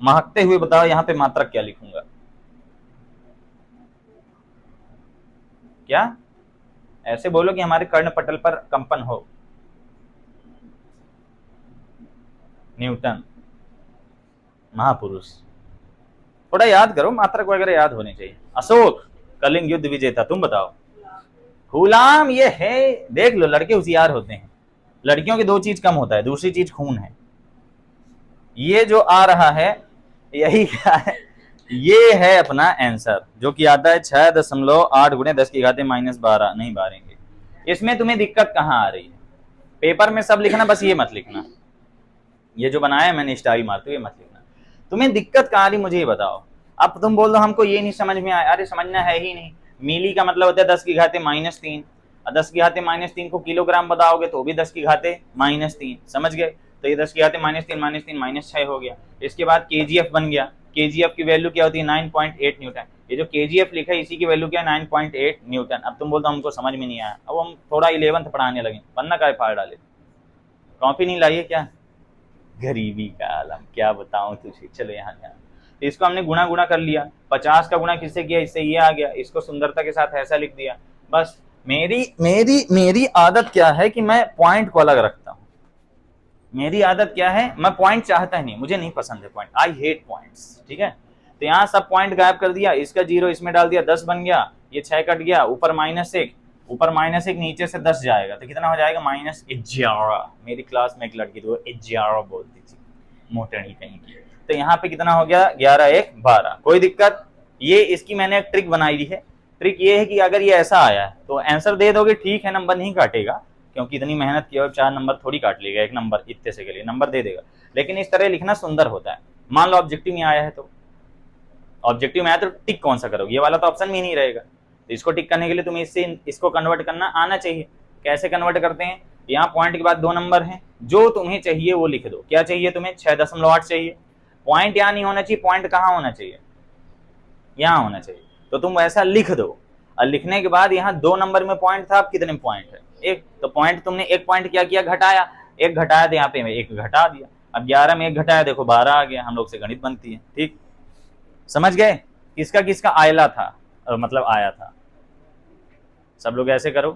महकते हुए बताओ, यहाँ पे मात्रक क्या लिखूंगा? क्या? ऐसे बोलो कि हमारे कर्ण पटल पर कंपन हो। न्यूटन, महापुरुष। थोड़ा याद करो, मात्रक वगैरह याद होने चाहिए। अशोक, कलिंग युद्ध विजेता। तुम बताओ। गुलाम, ये है, देख लो लड़के होशियार होते हैं। लड़कियों की 2 चीज कम होता है, दूसरी चीज खून है। ये जो आ रहा है यही क्या है? ये है अपना आंसर, जो कि आता है 6.8 × 10 की घात -12। नहीं बारेंगे, इसमें तुम्हें दिक्कत कहाँ आ रही है? पेपर में सब लिखना, बस ये मत लिखना, ये जो बनाया है मैंने स्टाइल मारते हुए मत लिखना। तुम्हें दिक्कत कहाँ आ रही मुझे ये बताओ। अब तुम बोल दो हमको ये नहीं समझ में आया, अरे समझना है ही नहीं। मिली का मतलब होता है 10 की घात -3, और 10 की घात -3 को किलोग्राम बताओगे तो भी 10 की घात -3, समझ गए? तो ये 10 की घात -3 -6 हो गया। इसके बाद KGF बन गया। KGF की वैल्यू क्या होती है? 9.8 न्यूटन। ये जो KGF लिखा है इसी की वैल्यू क्या है? 9.8 न्यूटन। अब तुम बोल दो हमको समझ में नहीं आया, अब हम थोड़ा 11th पढ़ाने लगे, पन्ना का फाड़ डाले। कॉपी नहीं लाइए क्या? गरीबी का आलम, क्या बताऊं तुझे। चलो यहाँ तो इसको हमने गुणा कर लिया। 50 का गुणा किससे किया? इससे ये आ गया। इसको सुंदरता के साथ ऐसा लिख दिया। बस मेरी आदत क्या है कि मैं पॉइंट को अलग रखता हूँ। मेरी आदत क्या है, मैं पॉइंट चाहता ही नहीं, मुझे नहीं पसंद है पॉइंट, आई हेट पॉइंट्स। ठीक है, तो यहाँ सब पॉइंट गायब कर दिया, इसका 0 इसमें डाल दिया, 10 बन गया। ये 6 कट गया, ऊपर -1, ऊपर -1 नीचे से 10 जाएगा तो कितना हो जाएगा? -11। मेरी क्लास में एक लड़की थी, वो 11 बोलती थी, मोटनी कहीं की। तो यहाँ पे कितना हो गया? 11 1 12। कोई दिक्कत? ये इसकी मैंने एक ट्रिक बनाई दी है। ट्रिक ये है कि अगर ये ऐसा आया है तो आंसर दे दोगे, ठीक है, नंबर नहीं काटेगा, क्योंकि इतनी मेहनत की और 4 नंबर थोड़ी काट लेगा, 1 नंबर इतने से के लिए नंबर दे देगा। लेकिन इस तरह लिखना सुंदर होता है। मान लो ऑब्जेक्टिव में आया है, तो ऑब्जेक्टिव में आया तो टिक कौन सा करोगे? ये वाला तो ऑप्शन में ही नहीं रहेगा, तो इसको टिक करने के लिए तुम्हें इसको कन्वर्ट करना आना चाहिए। कैसे कन्वर्ट करते हैं? यहाँ पॉइंट के बाद 2 नंबर हैं, जो तुम्हें चाहिए वो लिख दो। क्या चाहिए तुम्हें? 6.8 चाहिए। पॉइंट यहाँ नहीं होना चाहिए, पॉइंट कहाँ होना चाहिए? यहाँ होना चाहिए। तो तुम वैसा लिख दो, और लिखने के बाद यहाँ 2 नंबर में पॉइंट था, अब कितने पॉइंट है? 1। तो पॉइंट तुमने 1 पॉइंट क्या किया? घटाया। 1 घटाया तो यहाँ पे 1 घटा दिया। अब 11 में 1 घटाया, देखो 12 आ गया। हम लोग से गणित बनती है। ठीक, समझ गए? किसका किसका आयला था, मतलब आया था। सब लोग ऐसे करो,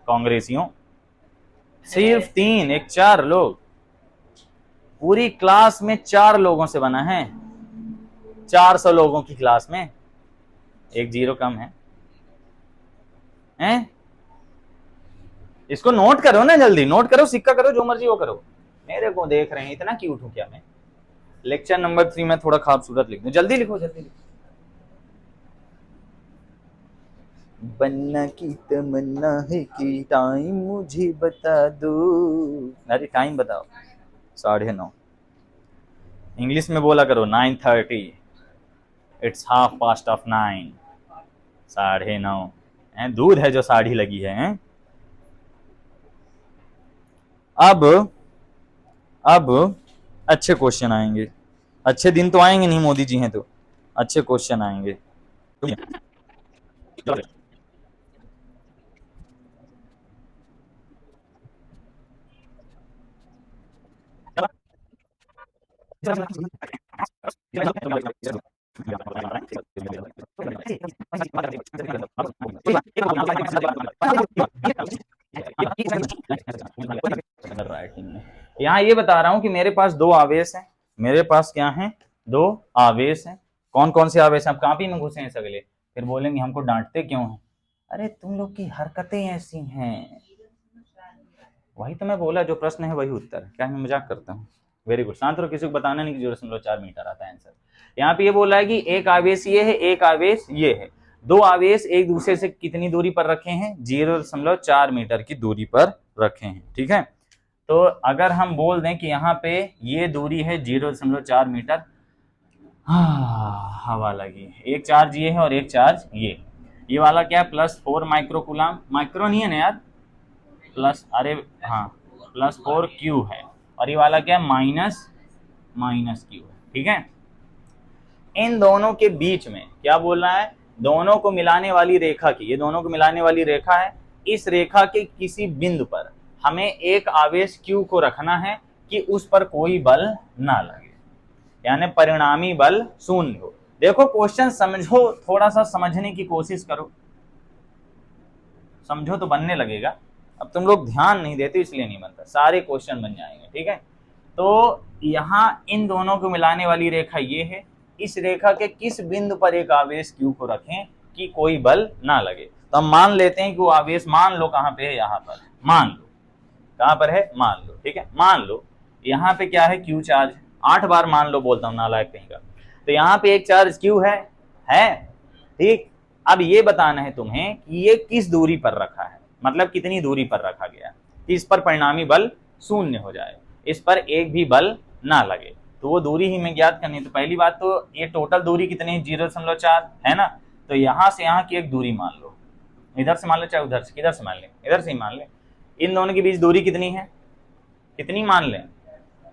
कांग्रेसियों। सिर्फ 3, 1 4 लोग, पूरी क्लास में 4 लोगों से बना है। 400 लोगों की क्लास में 1 0 कम है, हैं? इसको नोट करो ना, जल्दी नोट करो, सिक्का करो, जो मर्जी वो करो। मेरे को देख रहे हैं, इतना क्यूट हूं क्या मैं? लेक्चर नंबर 3 में थोड़ा खूबसूरत लिख दो, जल्दी लिखो जल्दी लिखो। बनना की तमन्ना है कि टाइम मुझे बता दो। अरे टाइम बताओ। 9:30। इंग्लिश में बोला करो 9:30। इट्स 9:30। 9:30 दूध है जो साड़ी लगी है। अब अच्छे क्वेश्चन आएंगे। अच्छे दिन तो आएंगे नहीं, मोदी जी हैं तो अच्छे क्वेश्चन आएंगे। यहाँ ये बता रहा हूं कि मेरे पास दो आवेश हैं। मेरे पास क्या है? दो आवेश हैं। कौन कौन से आवेश हैं? आप कापी में घुसे हैं सगले, फिर बोलेंगे हमको डांटते क्यों हैं। अरे तुम लोग की हरकतें ऐसी हैं। वही तो मैं बोला, जो प्रश्न है वही उत्तर। क्या मैं मजाक करता हूँ? वेरी गुड, शांत रहो, किसी को बताना नहीं कि 0.4 मीटर आता है आंसर। यहाँ पे ये बोला है कि एक आवेश ये है, एक आवेश ये है। दो आवेश एक दूसरे से कितनी दूरी पर रखे हैं? 0.4 मीटर की दूरी पर रखे हैं। ठीक है, तो अगर हम बोल दें कि यहाँ पे ये दूरी है 0.4 मीटर, हवा लगी, एक चार्ज ये है और एक चार्ज ये वाला क्या है? +4 माइक्रोकूलम। माइक्रो नहीं है ना यार, प्लस, अरे हाँ, +4 क्यू है। और ये वाला क्या है? माइनस क्यू है। ठीक है, इन दोनों के बीच में क्या बोल रहा है? दोनों को मिलाने वाली रेखा की, ये दोनों को मिलाने वाली रेखा है। इस रेखा के किसी बिंदु पर हमें एक आवेश Q को रखना है कि उस पर कोई बल ना लगे, यानी परिणामी बल 0 हो। देखो क्वेश्चन समझो, थोड़ा सा समझने की कोशिश करो, समझो तो बनने लगेगा। अब तुम लोग ध्यान नहीं देते इसलिए नहीं बनता, सारे क्वेश्चन बन जाएंगे। ठीक है, तो यहाँ इन दोनों को मिलाने वाली रेखा ये है। इस रेखा के किस बिंदु पर एक आवेश Q को रखें कि कोई बल ना लगे? तो हम मान लेते हैं कि वो आवेश, मान लो कहाँ पे है? यहाँ पर। मान लो कहाँ पर है? मान लो। ठीक है, मान लो यहाँ पे क्या है? Q charge. 8 बार मान लो बोलता हूँ, नालायक कहीं का। तो यहाँ पे एक चार्ज Q है। ठीक, अब ये बताना है तुम्हें कि ये किस दूरी पर रखा है, मतलब कितनी दूरी पर रखा गया कि इस पर परिणामी बल 0 हो जाए, इस पर एक भी बल ना लगे। तो वो दूरी ही में ज्ञात करनी है। तो पहली बात तो ये टोटल दूरी कितनी? 0.4 है ना। तो यहाँ से यहाँ की एक दूरी मान लो, इधर से मान लो चाहे उधर से, किधर से मान लें? इधर से ही मान लें। इन दोनों के बीच दूरी कितनी है? कितनी मान लें?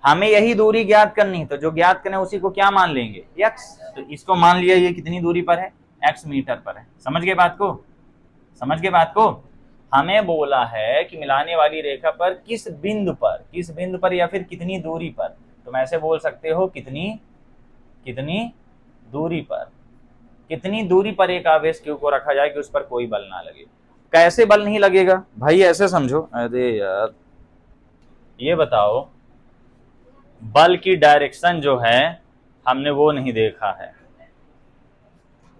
हमें यही दूरी ज्ञात करनी है, तो जो ज्ञात करें उसी को क्या मान लेंगे? x। तो इसको मान लिया ये कितनी दूरी पर है? x मीटर पर है। समझ गए बात को? समझ गए बात को? हमें बोला है कि मिलाने वाली रेखा पर किस बिंदु पर या फिर कितनी दूरी पर। तुम ऐसे बोल सकते हो कितनी दूरी पर, कितनी दूरी पर एक आवेश Q को रखा जाए कि उस पर कोई बल ना लगे। कैसे बल नहीं लगेगा भाई? ऐसे समझो। अरे यार ये बताओ, बल की डायरेक्शन जो है हमने वो नहीं देखा है।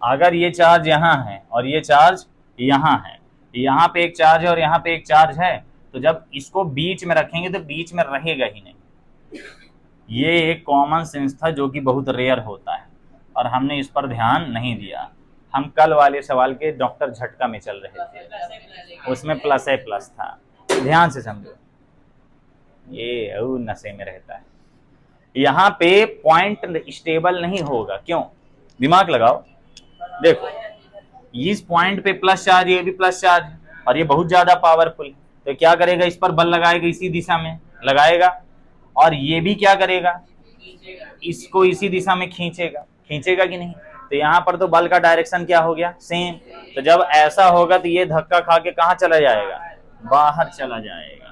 अगर ये चार्ज यहाँ है और ये चार्ज यहाँ है, यहाँ पे एक चार्ज है और यहाँ पे एक चार्ज है, तो जब इसको बीच में रखेंगे तो बीच में रहेगा ही नहीं। ये एक कॉमन सेंस था जो कि बहुत रेयर होता है और हमने इस पर ध्यान नहीं दिया। हम कल वाले सवाल के डॉक्टर झटका में चल रहे थे, उसमें ++ था। ध्यान से समझो, ये नशे में रहता है। यहाँ पे पॉइंट स्टेबल नहीं होगा। क्यों? दिमाग लगाओ, देखो इस पॉइंट पे प्लस चार्ज, ये भी प्लस चार्ज, और ये बहुत ज्यादा पावरफुल। तो क्या करेगा? इस पर बल लगाएगा, इसी दिशा में लगाएगा, और ये भी क्या करेगा? इसको इसी दिशा में खींचेगा कि नहीं? तो यहाँ पर तो बल का डायरेक्शन क्या हो गया? सेम। तो जब ऐसा होगा तो ये धक्का खा के कहाँ चला जाएगा? बाहर चला जाएगा।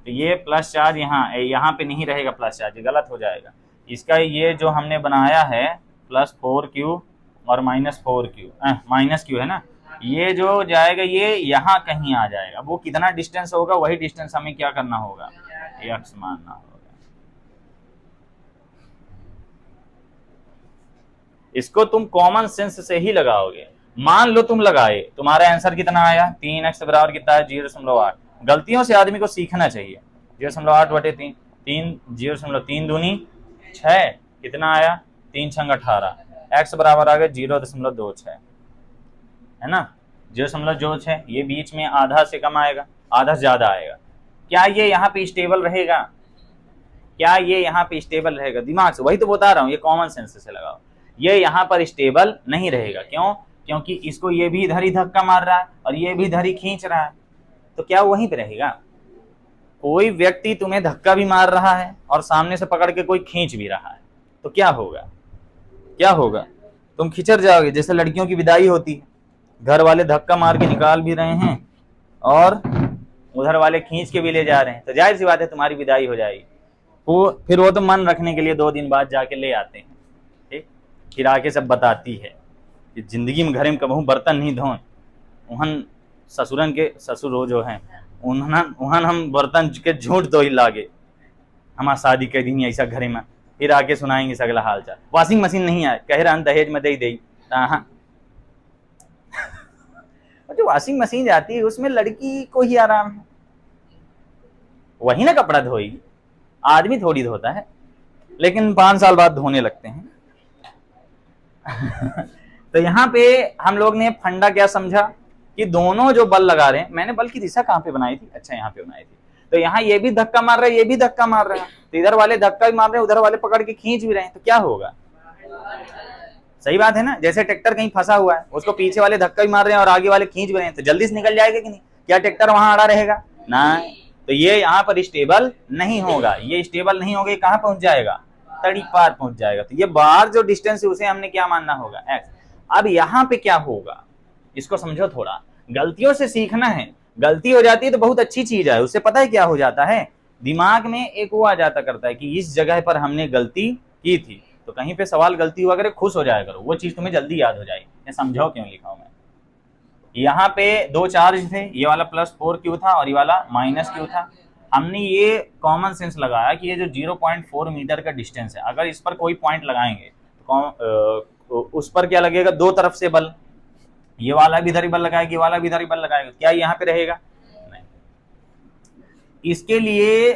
तो ये प्लस चार्ज यहाँ पे नहीं रहेगा, प्लस चार्ज गलत हो जाएगा। इसका ये जो हमने बनाया है +4Q और -4Q है ना, ये जो जाएगा ये यहाँ कहीं आ जाएगा। वो कितना डिस्टेंस होगा वही डिस्टेंस हमें क्या करना होगा? x मानना होगा। इसको तुम कॉमन सेंस से ही लगाओगे। मान लो तुम लगाए, तुम्हारा आंसर कितना आया? 3x बराबर कितना है? 0.8। गलतियों से आदमी को सीखना चाहिए। 0.8/3, 0.3 दूनी 6, कितना आया 3 छंग 18, x बराबर आ गया 0.26, है ना 0.26। ये बीच में आधा से कम आएगा, आधा से ज्यादा आएगा। क्या ये यहाँ पे स्टेबल रहेगा? क्या ये यहाँ पे स्टेबल रहेगा? दिमाग से, वही तो बता रहा हूँ, ये कॉमन सेंस से लगाओ। ये यहाँ पर स्टेबल नहीं रहेगा। क्यों? क्योंकि इसको ये भी इधर ही धक्का मार रहा है और ये भी इधर ही खींच रहा है, तो क्या वहीं पे रहेगा? कोई व्यक्ति तुम्हें धक्का भी मार रहा है और सामने से पकड़ के कोई खींच भी रहा है, तो क्या होगा? क्या होगा? तुम खिचर जाओगे। जैसे लड़कियों की विदाई होती है, घर वाले धक्का मार के निकाल भी रहे हैं और उधर वाले खींच के भी ले जा रहे हैं, तो जाहिर सी बात है तुम्हारी विदाई हो जाएगी। फिर वो तो मन रखने के लिए 2 दिन बाद जाके ले आते हैं, ठीक। फिर आके सब बताती है कि जिंदगी में घर में कबहू बर्तन नहीं धोन, उहन ससुरन के ससुर जो हैं उहन हम बर्तन के झूठ दो ही लागे, हमारा शादी के दिन ऐसा घरे में। फिर आके सुनाएंगे सगला हाल चाल। वॉशिंग मशीन नहीं आए, कह रहा दहेज में दे दी। जो वॉशिंग मशीन जाती है उसमें लड़की को ही आराम है, वही ना कपड़ा धोएगी, आदमी थोड़ी धोता है। लेकिन 5 साल बाद धोने लगते हैं। तो यहाँ पे हम लोग ने फंडा क्या समझा कि दोनों जो बल लगा रहे हैं, मैंने बल की दिशा कहाँ पे बनाई थी? अच्छा, यहाँ पे बनाई थी। तो यहाँ ये भी धक्का मार रहा है, ये भी धक्का मार रहा है, तो इधर वाले धक्का भी मार रहे हैं, उधर वाले पकड़ के खींच भी रहे हैं, तो क्या होगा? सही बात है ना। जैसे ट्रैक्टर कहीं फंसा हुआ है, उसको पीछे वाले धक्का भी मार रहे हैं और आगे वाले खींच भी रहे हैं, तो जल्दी से निकल जाएगा कि नहीं? क्या ट्रैक्टर वहां अड़ा रहेगा? ना। तो ये यहाँ पर स्टेबल नहीं होगा, ये स्टेबल नहीं होगा। कहाँ पहुंच जाएगा? तड़ी पार पहुंच जाएगा। तो ये बाहर जो डिस्टेंस है उसे हमने क्या मानना होगा? x। अब यहाँ पे क्या होगा, इसको समझो थोड़ा। गलतियों से सीखना है। गलती हो जाती है तो बहुत अच्छी चीज है, उससे पता है क्या हो जाता है, दिमाग में एक वो आ जाता करता है कि इस जगह पर हमने गलती की थी। तो कहीं पे सवाल गलती हुआ करे, खुश हो जाया करो, वो चीज तुम्हें जल्दी याद हो जाएगी। समझो क्यों लिखा हूं मैं। यहाँ पे 2 चार्ज थे, ये वाला +4q था और ये वाला -q था। हमने ये कॉमन सेंस लगाया कि ये जो 0.4 मीटर का डिस्टेंस है, अगर इस पर कोई पॉइंट लगाएंगे तो उस पर क्या लगेगा? 2 तरफ से बल। ये वाला भी इधर ही बल लगाएगा, ये वाला भी इधर ही बल लगाएगा, क्या यहाँ पे रहेगा? नहीं। इसके लिए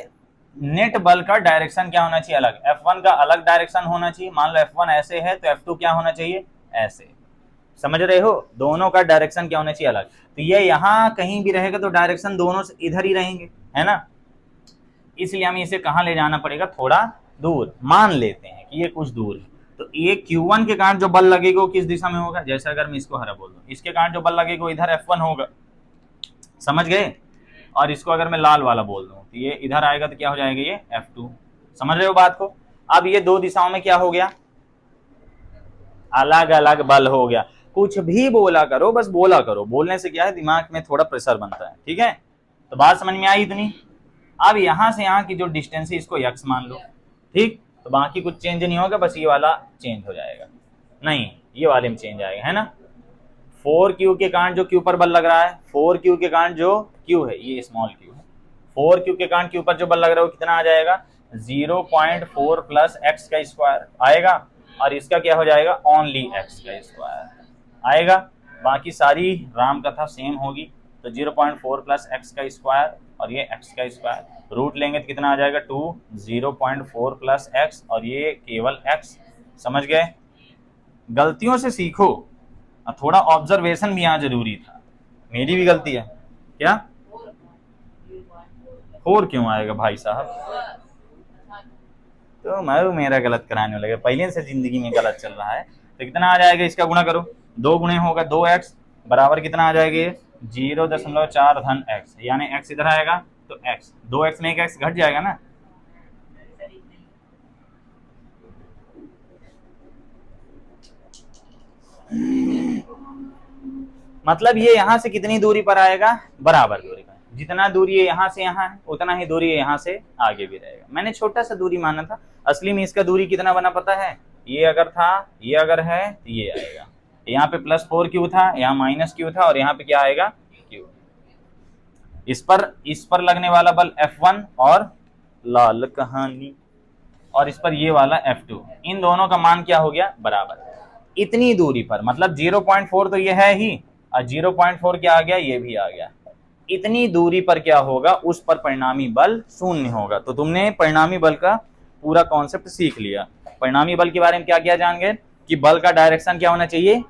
नेट बल का डायरेक्शन क्या होना चाहिए? अलग। F1 का अलग डायरेक्शन होना चाहिए। मान लो F1 ऐसे है तो F2 क्या होना चाहिए? ऐसे। समझ रहे हो? दोनों का डायरेक्शन क्या होना चाहिए? अलग। तो ये यहाँ कहीं भी रहेगा तो डायरेक्शन दोनों से इधर ही रहेंगे, है ना। इसलिए हमें इसे कहाँ ले जाना पड़ेगा? थोड़ा दूर। मान लेते हैं कि ये कुछ दूर है, तो ये Q1 के कारण जो बल लगेगा वो किस दिशा में होगा? जैसे अगर मैं इसको हरा बोल दूं, इसके कारण जो बल लगेगा वो इधर F1 होगा, समझ गए। और इसको अगर मैं लाल वाला बोल दूं तो ये इधर आएगा, तो क्या हो जाएगा? ये F2। समझ रहे हो बात को? अब ये 2 दिशाओं में क्या हो गया? अलग अलग बल हो गया। कुछ भी बोला करो, बस बोला करो। बोलने से क्या है, दिमाग में थोड़ा प्रेशर बनता है, ठीक है। तो बात समझ में आई इतनी। अब यहां से यहां की जो डिस्टेंस है इसको x मान लो, ठीक। तो बाकी कुछ चेंज नहीं होगा, बस ये वाला चेंज हो जाएगा। नहीं, ये वाले में चेंज आएगा, है ना। 4q के कारण जो q पर बल लग रहा है, 4q के कारण जो q है, ये स्मॉल q है, 4q के कारण q पर जो बल लग रहा है वो कितना आ जाएगा? 0.4 + x का स्क्वायर आएगा, और इसका क्या हो जाएगा? ओनली x का स्क्वायर आएगा। बाकी सारी राम कथा सेम होगी। तो 0.4 + x का स्क्वायर और ये x का स्क्वायर, रूट लेंगे तो कितना आ जाएगा? 2। 0.4 + x और ये केवल x। समझ गए? गलतियों से सीखो, थोड़ा ऑब्जर्वेशन भी यहाँ जरूरी था। मेरी भी गलती है क्या? 4 क्यों आएगा भाई साहब? तो मैं मेरा गलत कराने लगे, पहले से जिंदगी में गलत चल रहा है। तो कितना आ जाएगा? इसका गुणा करो, 2 गुणे होगा 2x बराबर कितना आ जाएगा? ये 0.4 धन x, यानी x इधर आएगा तो x, 2x में एक x घट जाएगा ना। मतलब ये यहाँ से कितनी दूरी पर आएगा? बराबर दूरी पर। जितना दूरी ये यहाँ से यहाँ है उतना ही दूरी यहाँ से आगे भी रहेगा। मैंने छोटा सा दूरी माना था, असली में इसका दूरी कितना बना पता है? ये अगर था, ये अगर है तो ये आएगा। यहाँ पे +4q था, यहाँ -q था, और यहाँ पे क्या आएगा? q। इस पर लगने वाला बल F1 और लाल कहानी, और इस पर ये वाला F2। इन दोनों का मान क्या हो गया? बराबर। इतनी दूरी पर, मतलब 0.4 तो ये है ही, और 0.4 क्या आ गया? ये भी आ गया। इतनी दूरी पर क्या होगा? उस पर परिणामी बल 0 होगा। तो तुमने परिणामी बल का पूरा कॉन्सेप्ट सीख लिया। परिणामी बल के बारे में क्या क्या जान गए कि बल का डायरेक्शन क्या होना चाहिए,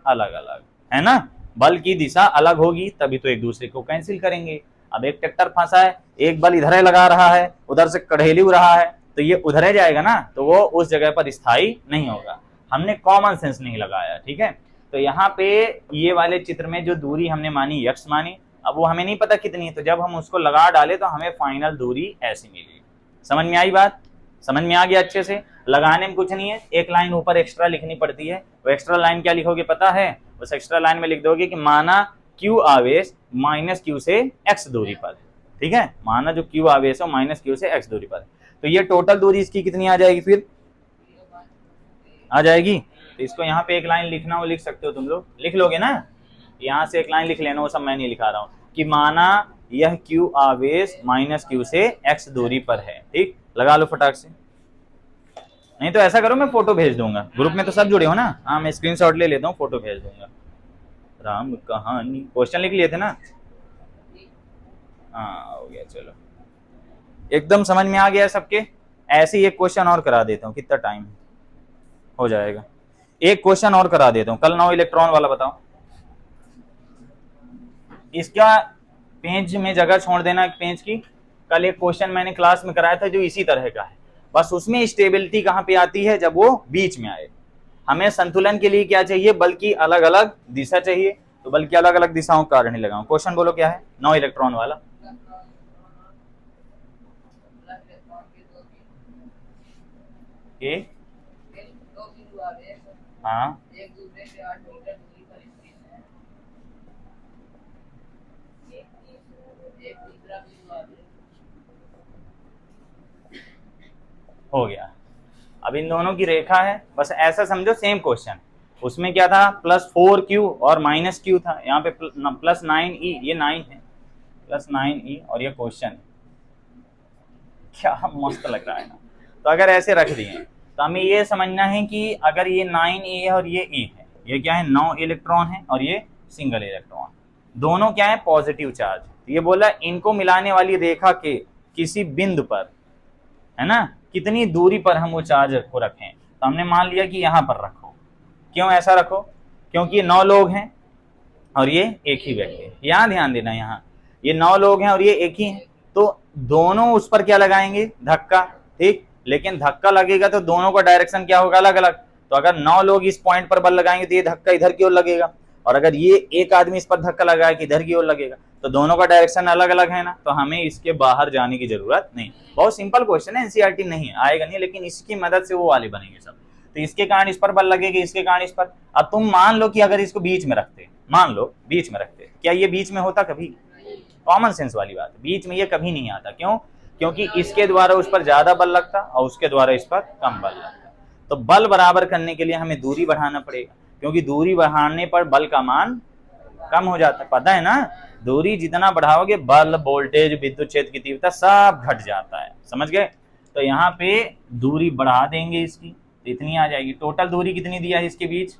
अलग अलग, है ना। बल की दिशा अलग होगी तभी तो एक दूसरे को कैंसिल करेंगे। अब एक ट्रैक्टर फंसा है, एक बल इधर लगा रहा है, उधर से कढ़ेली उड़ रहा है, तो ये उधर जाएगा ना, तो वो उस जगह पर स्थायी नहीं होगा। हमने कॉमन सेंस नहीं लगाया, ठीक है। तो यहाँ पे ये वाले चित्र में जो दूरी हमने मानी x मानी, अब वो हमें नहीं पता कितनी है, तो जब हम उसको लगा डाले तो हमें फाइनल दूरी ऐसी मिली। समझ में आई बात, समझ में आ गया अच्छे से। लगाने में कुछ नहीं है, एक लाइन ऊपर एक्स्ट्रा लिखनी पड़ती है। वो एक्स्ट्रा लाइन क्या लिखोगे पता है, उस एक्स्ट्रा लाइन में लिख दोगे कि माना q आवेश माइनस q से x दूरी पर, ठीक है। माना जो q आवेश है माइनस q से x दूरी पर, तो ये टोटल दूरी इसकी कितनी आ जाएगी, फिर आ जाएगी। तो इसको यहाँ पे एक लाइन लिखना हो लिख सकते हो, तुम लोग लिख लोगे ना, यहाँ से एक लाइन लिख लेना, वो सब मैं नहीं लिखा रहा हूँ, कि माना यह q आवेश माइनस q से x दूरी पर है, ठीक। लगा लो फटाक से, नहीं तो ऐसा करो मैं फोटो भेज दूंगा, ग्रुप में तो सब जुड़े हो ना। हाँ मैं स्क्रीनशॉट ले लेता हूँ, फोटो भेज दूंगा। राम कहानी क्वेश्चन लिख लिए थे ना, हाँ हो गया, चलो एकदम समझ में आ गया सबके। ऐसे ही एक क्वेश्चन और करा देता हूँ, कितना टाइम हो जाएगा, एक क्वेश्चन और करा देता हूँ। कल 9 इलेक्ट्रॉन वाला बताओ, इसका पेज में जगह छोड़ देना पेज की। कल एक क्वेश्चन मैंने क्लास में कराया था जो इसी तरह का है, बस उसमें स्टेबिलिटी कहाँ पे आती है, जब वो बीच में आए। हमें संतुलन के लिए क्या चाहिए, बल की अलग अलग दिशा चाहिए, तो बल की अलग अलग दिशाओं का कारण लगाऊं। क्वेश्चन बोलो क्या है, 9 इलेक्ट्रॉन वाला। ए हाँ एक दूसरे से 8 मीटर दूरी पर स्थित है। एक तीसरा बिंदु आवेश हो गया। अब इन दोनों की रेखा है, बस ऐसा समझो सेम क्वेश्चन। उसमें क्या था, +4q और -q था, यहाँ पे +9e, ये 9 है, +9e और ये क्वेश्चन है। क्या मस्त लग रहा है ना। तो अगर ऐसे रख दिए तो हमें ये समझना है कि अगर ये 9e है और ये e है, ये क्या है 9 इलेक्ट्रॉन है और ये सिंगल इलेक्ट्रॉन, दोनों क्या है पॉजिटिव चार्ज। तो ये बोला इनको मिलाने वाली रेखा के किसी बिंदु पर, है ना, कितनी दूरी पर हम वो चार्ज को रखें। तो हमने मान लिया कि यहाँ पर रखो। क्यों ऐसा रखो, क्योंकि ये 9 लोग हैं और ये एक ही व्यक्ति है। यहाँ ध्यान देना, यहाँ ये 9 लोग हैं और ये एक ही है, तो दोनों उस पर क्या लगाएंगे, धक्का, ठीक। लेकिन धक्का लगेगा तो दोनों का डायरेक्शन क्या होगा, अलग अलग। तो अगर 9 लोग इस पॉइंट पर बल लगाएंगे तो ये धक्का इधर की ओर लगेगा, और अगर ये एक आदमी इस पर धक्का लगाए कि इधर की ओर लगेगा, तो दोनों का डायरेक्शन अलग अलग है ना, तो हमें इसके बाहर जाने की जरूरत नहीं। बहुत सिंपल क्वेश्चन है, एनसीईआरटी नहीं आएगा नहीं, लेकिन इसकी मदद से वो वाले बनेंगे सब। तो इसके कारण इस पर बल लगेगा, इसके कारण इस पर। अब तुम मान लो कि अगर इसको बीच में रखते, मान लो बीच में रखते, क्या ये बीच में होता कभी, कॉमन सेंस वाली बात, बीच में ये कभी नहीं आता। क्यों, क्योंकि इसके द्वारा उस पर ज्यादा बल लगता और उसके द्वारा इस पर कम बल लगता। तो बल बराबर करने के लिए हमें दूरी बढ़ाना पड़ेगा, क्योंकि दूरी बढ़ाने पर बल का मान कम हो जाता है, पता है ना। दूरी जितना बढ़ाओगे बल, वोल्टेज, विद्युत क्षेत्र की तीव्रता सब घट जाता है, समझ गए। तो यहाँ पे दूरी बढ़ा देंगे इसकी, तो इतनी आ जाएगी। टोटल दूरी कितनी दिया है इसके बीच,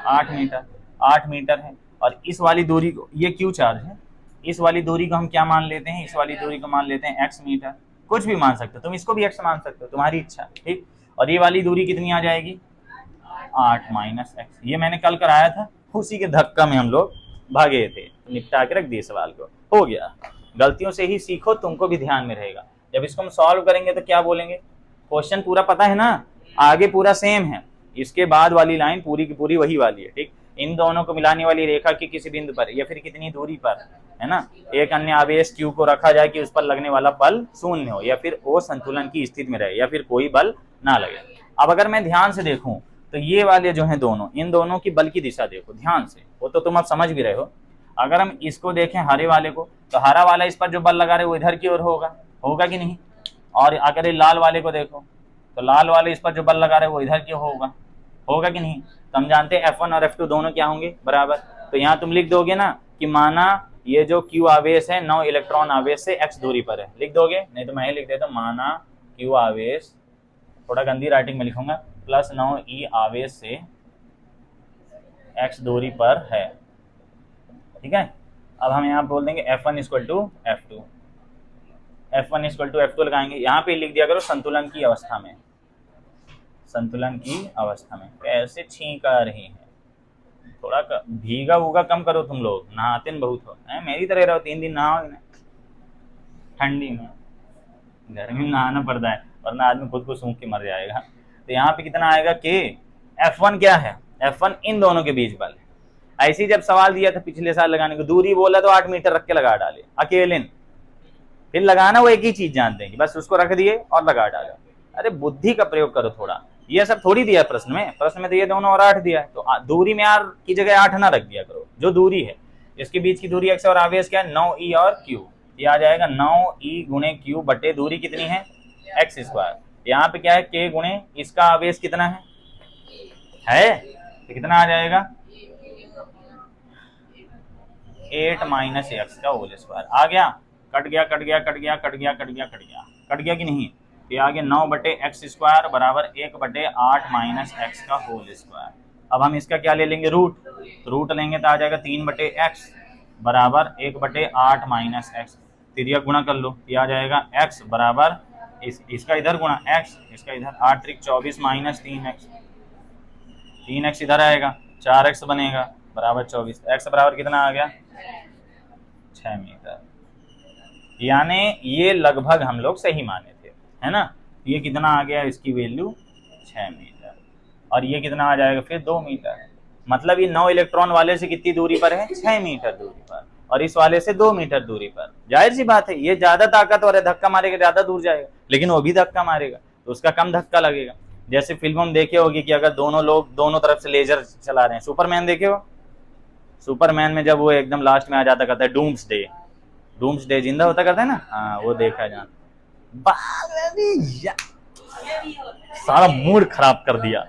8 मीटर, 8 मीटर है। और इस वाली दूरी को, ये क्यू चार्ज है, इस वाली दूरी को हम क्या मान लेते हैं, इस वाली दूरी को मान लेते हैं x मीटर। कुछ भी मान सकते हो तुम, इसको भी x मान सकते हो, तुम्हारी इच्छा, ठीक। और ये वाली दूरी कितनी आ जाएगी, 8 - x। ये मैंने कल कराया था, उसी के धक्का में हम लोग भागे थे, निपटा के रख दिए सवाल को, हो गया। गलतियों से ही सीखो, तुमको भी ध्यान में रहेगा। जब इसको हम सॉल्व करेंगे तो क्या बोलेंगे, क्वेश्चन पूरा पता है ना, आगे पूरा सेम है, इसके बाद वाली लाइन पूरी की पूरी वही वाली है, ठीक। इन दोनों को मिलाने वाली रेखा की किसी बिंदु पर या फिर कितनी दूरी पर, है ना, एक अन्य आवेश q को रखा जाए कि उस पर लगने वाला बल शून्य हो या फिर वो संतुलन की स्थिति में रहे या फिर कोई बल ना लगे। अब अगर मैं ध्यान से देखूं तो ये वाले जो हैं दोनों, इन दोनों की बल की दिशा देखो ध्यान से, वो तो तुम अब समझ भी रहे हो। अगर हम इसको देखें हरे वाले को, तो हरा वाला इस पर जो बल लगा रहे वो इधर की ओर होगा, होगा कि नहीं। और अगर ये लाल वाले को देखो, तो लाल वाले इस पर जो बल लगा रहे वो इधर की होगा, होगा कि नहीं। तो हम जानते हैं F1 और F2 दोनों क्या होंगे, बराबर। तो यहाँ तुम लिख दोगे ना कि माना ये जो Q आवेश है 9 इलेक्ट्रॉन आवेश से x दूरी पर है, लिख दोगे। नहीं तो मैं ही लिख देता हूँ, माना Q आवेश, थोड़ा गंदी राइटिंग में लिखूंगा, +9e आवेश से x दूरी पर है, ठीक है। अब हम यहाँ बोल देंगे F1 = F2, F1 equal to F2 लगाएंगे, यहाँ पे लिख दिया करो संतुलन की अवस्था में, संतुलन की अवस्था में। कैसे छींक आ रही है, थोड़ा भीगा उगा कम करो तुम लोग, नहाते न बहुत हो हैं, मेरी तरह रहो, 3 दिन नहाओगे ना ठंडी में, गर्मी में नहाना पड़ता है वरना आदमी खुद को सूख के मर जाएगा। तो यहाँ पे कितना आएगा के, F1 क्या है, F1 इन दोनों के बीच बल है। ऐसे ही जब सवाल दिया था पिछले साल लगाने को, दूरी बोला तो 8 मीटर रख के लगा डाले अकेले, फिर लगाना वो एक ही चीज जानते हैं, बस उसको रख दिए और लगा डाला। अरे बुद्धि का प्रयोग करो थोड़ा, ये सब थोड़ी दिया प्रश्न में, प्रश्न में तो ये दोनों और 8 दिया है, तो दूरी में आर की जगह 8 ना रख दिया करो, जो दूरी है इसके बीच की दूरी x और आवेश क्या है 9e और q, ये आ जाएगा 9e गुणे q बटे दूरी कितनी है x स्क्वायर। यहाँ पे क्या है k गुणे इसका आवेश कितना है तो कितना आ जाएगा 8 माइनस एक्स का होल स्क्वायर। आ गया, कट गया कट गया कट गया कट गया कट गया कट गया कट गया कि नहीं, तो आगे 9 बटे एक्स स्क्वायर बराबर 1 बटे 8 माइनस एक्स का होल स्क्वायर। अब हम इसका क्या ले लेंगे रूट, तो रूट लेंगे तो आ जाएगा 3 बटे एक्स बराबर 1 बटे 8 माइनस एक्स, तिरिया गुणा कर लो, ये आ जाएगा x बराबर इसका इधर गुणा x, इसका इधर 8 त्रिक 24 माइनस 3x, 3x इधर आएगा 4x बनेगा बराबर 24, x बराबर कितना आ गया 6 मीटर। यानी ये लगभग हम लोग सही माने थे, है ना। ये कितना आ गया, इसकी वैल्यू 6 मीटर, और ये कितना आ जाएगा फिर 2 मीटर। मतलब ये 9 इलेक्ट्रॉन वाले से कितनी दूरी पर है 6 मीटर दूरी पर, और इस वाले से 2 मीटर दूरी पर। जाहिर सी बात है ये ज्यादा ताकतवर है, धक्का मारेगा ज्यादा दूर जाएगा, लेकिन वो भी धक्का मारेगा तो उसका कम धक्का लगेगा। जैसे फिल्मों में देखे होगी कि अगर दोनों लोग दोनों तरफ से लेजर चला रहे हैं, सुपरमैन देखे हो, सुपरमैन में जब वो एकदम लास्ट में आ जाता कहता है डूम्सडे जिंदा होता करता है ना, हाँ वो देखा जान, सारा मूड खराब कर दिया।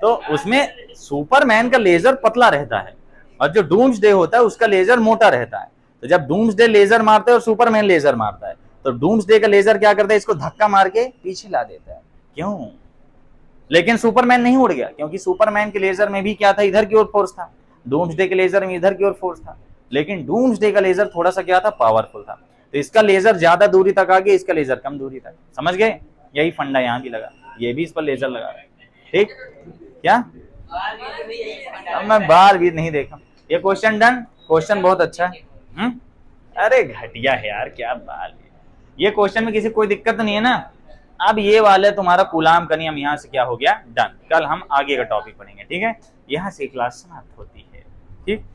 तो उसमें सुपरमैन का लेजर पतला रहता है और जो डूम्सडे होता है उसका लेजर मोटा रहता है। तो जब डूम्सडे लेजर मारता है और सुपरमैन लेजर मारता है, तो डूम्सडे का लेजर क्या करता है, इसको धक्का मार के पीछे ला देता है। क्यों? लेकिन सुपरमैन नहीं उड़ गया, क्योंकि सुपरमैन के लेजर में भी क्या था, इधर की ओर फोर्स था। डूम्सडे के लेजर में इधर की ओर फोर्स था, लेकिन डूम्सडे का लेजर थोड़ा सा क्या था, पावरफुल था। तो इसका लेजर ज्यादा दूरी तक आ गया, इसका लेजर कम दूरी तक। समझ गए? यही फंडा यहाँ भी लगा, ये भी इस पर लेजर लगा। ठीक, क्या अब मैं बार भी नहीं देखा। ये क्वेश्चन डन, क्वेश्चन बहुत अच्छा है। अरे घटिया है यार, क्या बात है। ये क्वेश्चन में किसी कोई दिक्कत तो नहीं है ना। अब ये वाले तुम्हारा कूलाम का नियम यहाँ से क्या हो गया, डन। कल हम आगे का टॉपिक पढ़ेंगे, ठीक है। यहाँ से क्लास समाप्त होती है, ठीक।